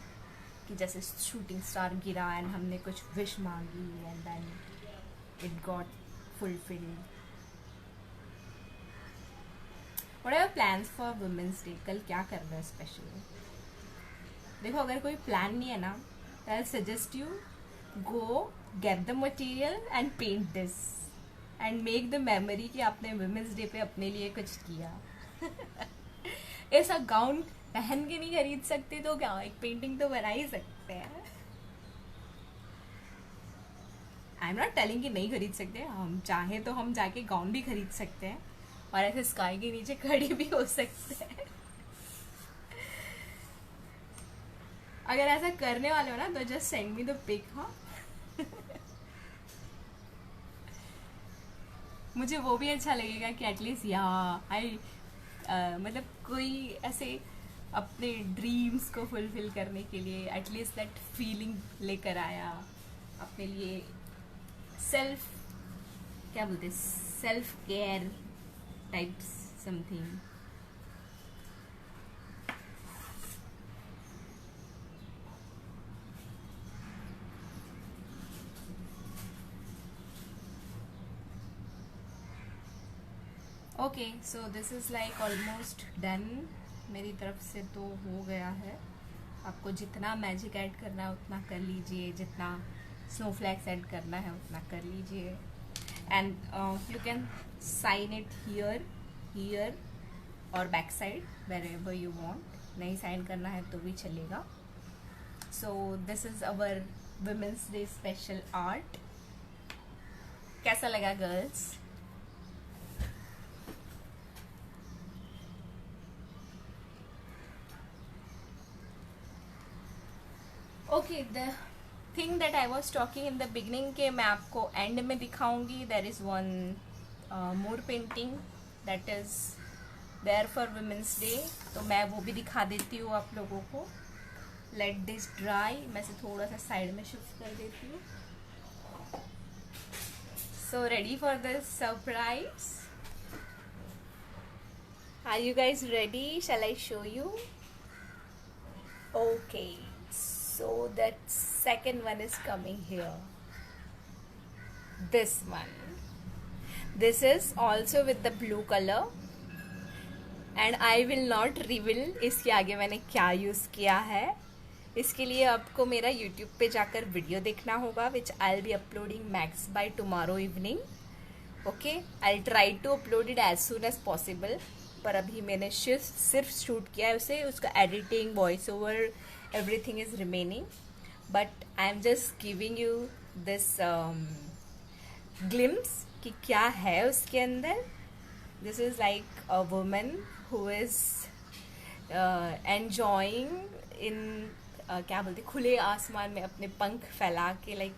कि जैसे शूटिंग स्टार गिरा एंड हमने कुछ विश मांगी and then it got fulfilled. What are plans for women's day? कल क्या कर रहे हो स्पेशल? देखो, अगर कोई प्लान नहीं है ना, I suggest you go get the material and paint this and make the memory कि आपने वुमेन्स डे पे अपने लिए कुछ किया। ऐसा गाउन पहन के नहीं खरीद सकते तो क्या, एक पेंटिंग तो बना ही सकते हैं। आई एम नॉट टेलिंग कि नहीं खरीद सकते, हम चाहे तो हम जाके गाउन भी खरीद सकते हैं और ऐसे स्काई के नीचे खड़े भी हो सकते हैं। अगर ऐसा करने वाले हो ना तो just send me the pic. हाँ, मुझे वो भी अच्छा लगेगा कि एटलीस्ट आई मतलब कोई ऐसे अपने ड्रीम्स को फुलफिल करने के लिए एटलीस्ट दैट फीलिंग लेकर आया अपने लिए। सेल्फ, क्या बोलते, self care type something. Okay, so this is like almost done. मेरी तरफ से तो हो गया है। आपको जितना मैजिक ऐड करना है उतना कर लीजिए, जितना स्नोफ्लैक्स ऐड करना है उतना कर लीजिए। And you can sign it here और back side wherever you want. नहीं साइन करना है तो भी चलेगा। So this is our women's day special art. कैसा लगा girls? Okay, the thing that I was talking in the beginning के मैं आपको एंड में दिखाऊंगी। There is one more painting that is there for women's day, तो मैं वो भी दिखा देती हूँ आप लोगों को। लेट दिस ड्राई, मैं से थोड़ा सा साइड में शिफ्ट कर देती हूँ। So ready for this surprise? Are you guys ready? Shall I show you? Okay, so that second one is coming here. This one, this is also with the blue color and I will not reveal इसके आगे मैंने क्या use किया है। इसके लिए आपको मेरा YouTube पे जाकर वीडियो देखना होगा, which I'll be uploading max by tomorrow evening. Okay, I'll try to upload it as soon as possible. पर अभी मैंने सिर्फ शूट किया है उसे, उसका editing, voice over, everything is remaining, but I am just giving you this glimpse कि क्या है उसके अंदर। This is like a woman who is enjoying in क्या बोलते, खुले आसमान में अपने पंख फैला के, लाइक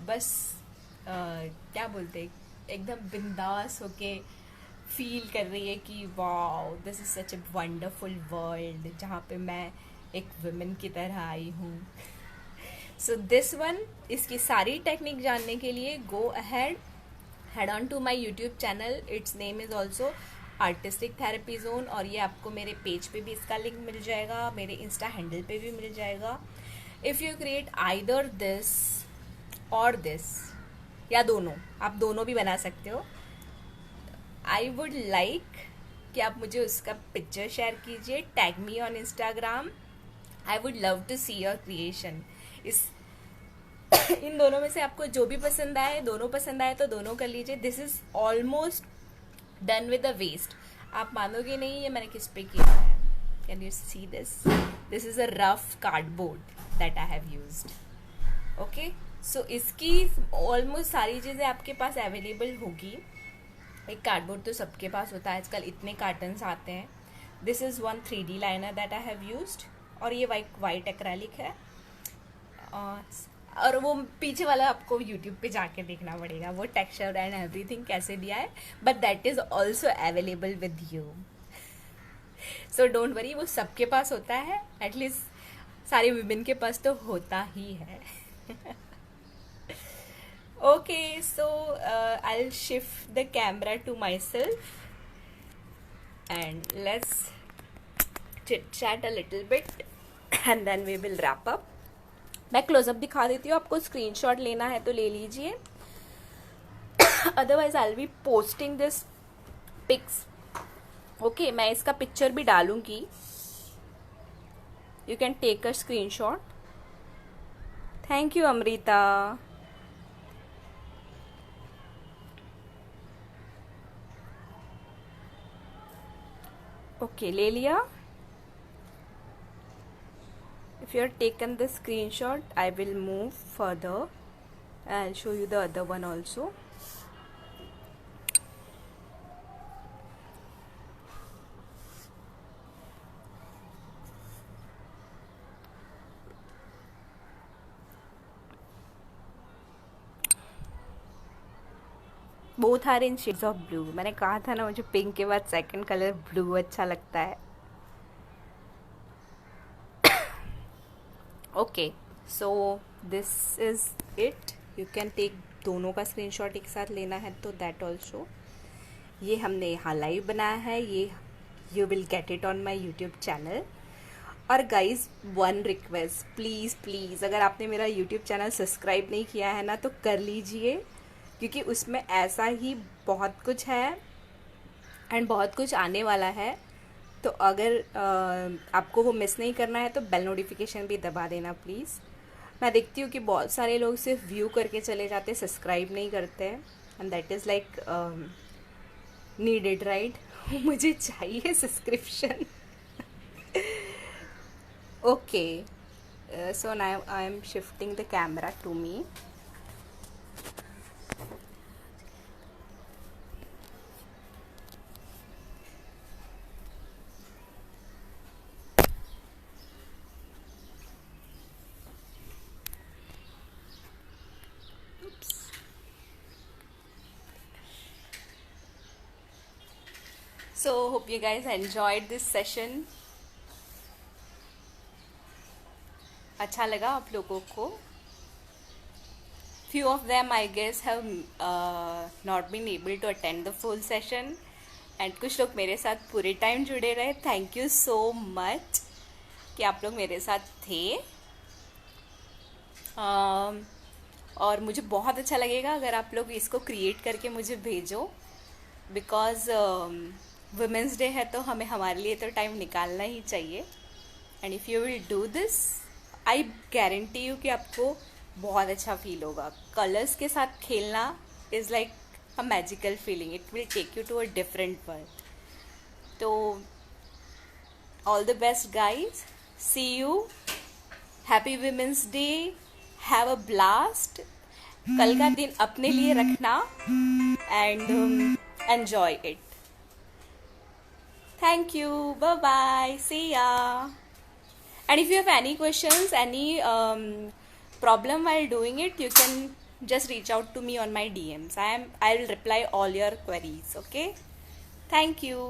बस क्या बोलते, एकदम बिंदास होके फील कर रही है कि wow, this is such a wonderful world जहाँ पे मैं एक वुमेन की तरह आई हूँ। सो दिस वन, इसकी सारी टेक्निक जानने के लिए go ahead, head on to my YouTube channel. It's name is also artistic therapy zone, और ये आपको मेरे पेज पे भी इसका लिंक मिल जाएगा, मेरे इंस्टा हैंडल पे भी मिल जाएगा। If you create either this और दिस, या दोनों, आप दोनों भी बना सकते हो। आई वुड लाइक कि आप मुझे उसका पिक्चर शेयर कीजिए, tag me on Instagram. I would love to see your creation. इन दोनों में से आपको जो भी पसंद आए, दोनों पसंद आए तो दोनों कर लीजिए। This is almost done with the waste. आप मानोगे नहीं ये मैंने किस पे किया है। Can you see this? This is a rough cardboard that I have used. Okay, so इसकी ऑलमोस्ट सारी चीज़ें आपके पास अवेलेबल होगी। एक कार्डबोर्ड तो सबके पास होता है, आजकल इतने कार्टन्स आते हैं। This is one 3D liner that I have used, और ये वाइट एक्रेलिक है। और वो पीछे वाला आपको यूट्यूब पे जाके देखना पड़ेगा, वो टेक्सचर एंड एवरीथिंग कैसे दिया है, but that is also available with you. So don't worry, वो सबके पास होता है, एटलीस्ट सारे वुमेन के पास तो होता ही है। Okay, so I'll shift the camera to myself and let's chit chat a little bit and then we will wrap up. मैं क्लोजअप दिखा देती हूँ, आपको स्क्रीनशॉट लेना है तो ले लीजिए, otherwise I'll be posting this pics
okay, मैं इसका पिक्चर भी डालूंगी, you can take a screenshot. Thank you Amrita. Okay, ले लिया. If you have taken the screenshot, I will move further. I'll show you the other one also. Both are in shades of blue. मैंने कहा था ना मुझे pink के बाद second colour blue अच्छा लगता है. Okay, so this is it. You can take दोनों का स्क्रीनशॉट एक साथ लेना है तो दैट ऑल्सो. ये हमने यहाँ लाइव बनाया है, ये you will get it on my YouTube channel. और guys, one request, please please, अगर आपने मेरा यूट्यूब चैनल सब्सक्राइब नहीं किया है ना तो कर लीजिए, क्योंकि उसमें ऐसा ही बहुत कुछ है एंड बहुत कुछ आने वाला है. तो अगर आपको वो मिस नहीं करना है तो बेल नोटिफिकेशन भी दबा देना प्लीज़. मैं देखती हूँ कि बहुत सारे लोग सिर्फ व्यू करके चले जाते, सब्सक्राइब नहीं करते हैं, and that is like needed, right. मुझे चाहिए subscription. Okay, so now I am shifting the camera to me. So hope you guys enjoyed this session. अच्छा लगा आप लोगों को? Few of them I guess have not been able to attend the full session, and कुछ लोग मेरे साथ पूरे टाइम जुड़े रहे. Thank you so much कि आप लोग मेरे साथ थे. और मुझे बहुत अच्छा लगेगा अगर आप लोग इसको क्रिएट करके मुझे भेजो, बिकॉज वुमेंस डे है तो हमें हमारे लिए तो टाइम निकालना ही चाहिए. And if you will do this, I guarantee you कि आपको बहुत अच्छा फील होगा. कलर्स के साथ खेलना is like a magical feeling. It will take you to a different world. तो all the best guys, see you, happy women's day, have a blast. कल का दिन अपने लिए रखना and enjoy it. Thank you. Bye bye. See ya. And if you have any questions, any problem while doing it, you can just reach out to me on my DMs. I'll reply all your queries. Okay. Thank you.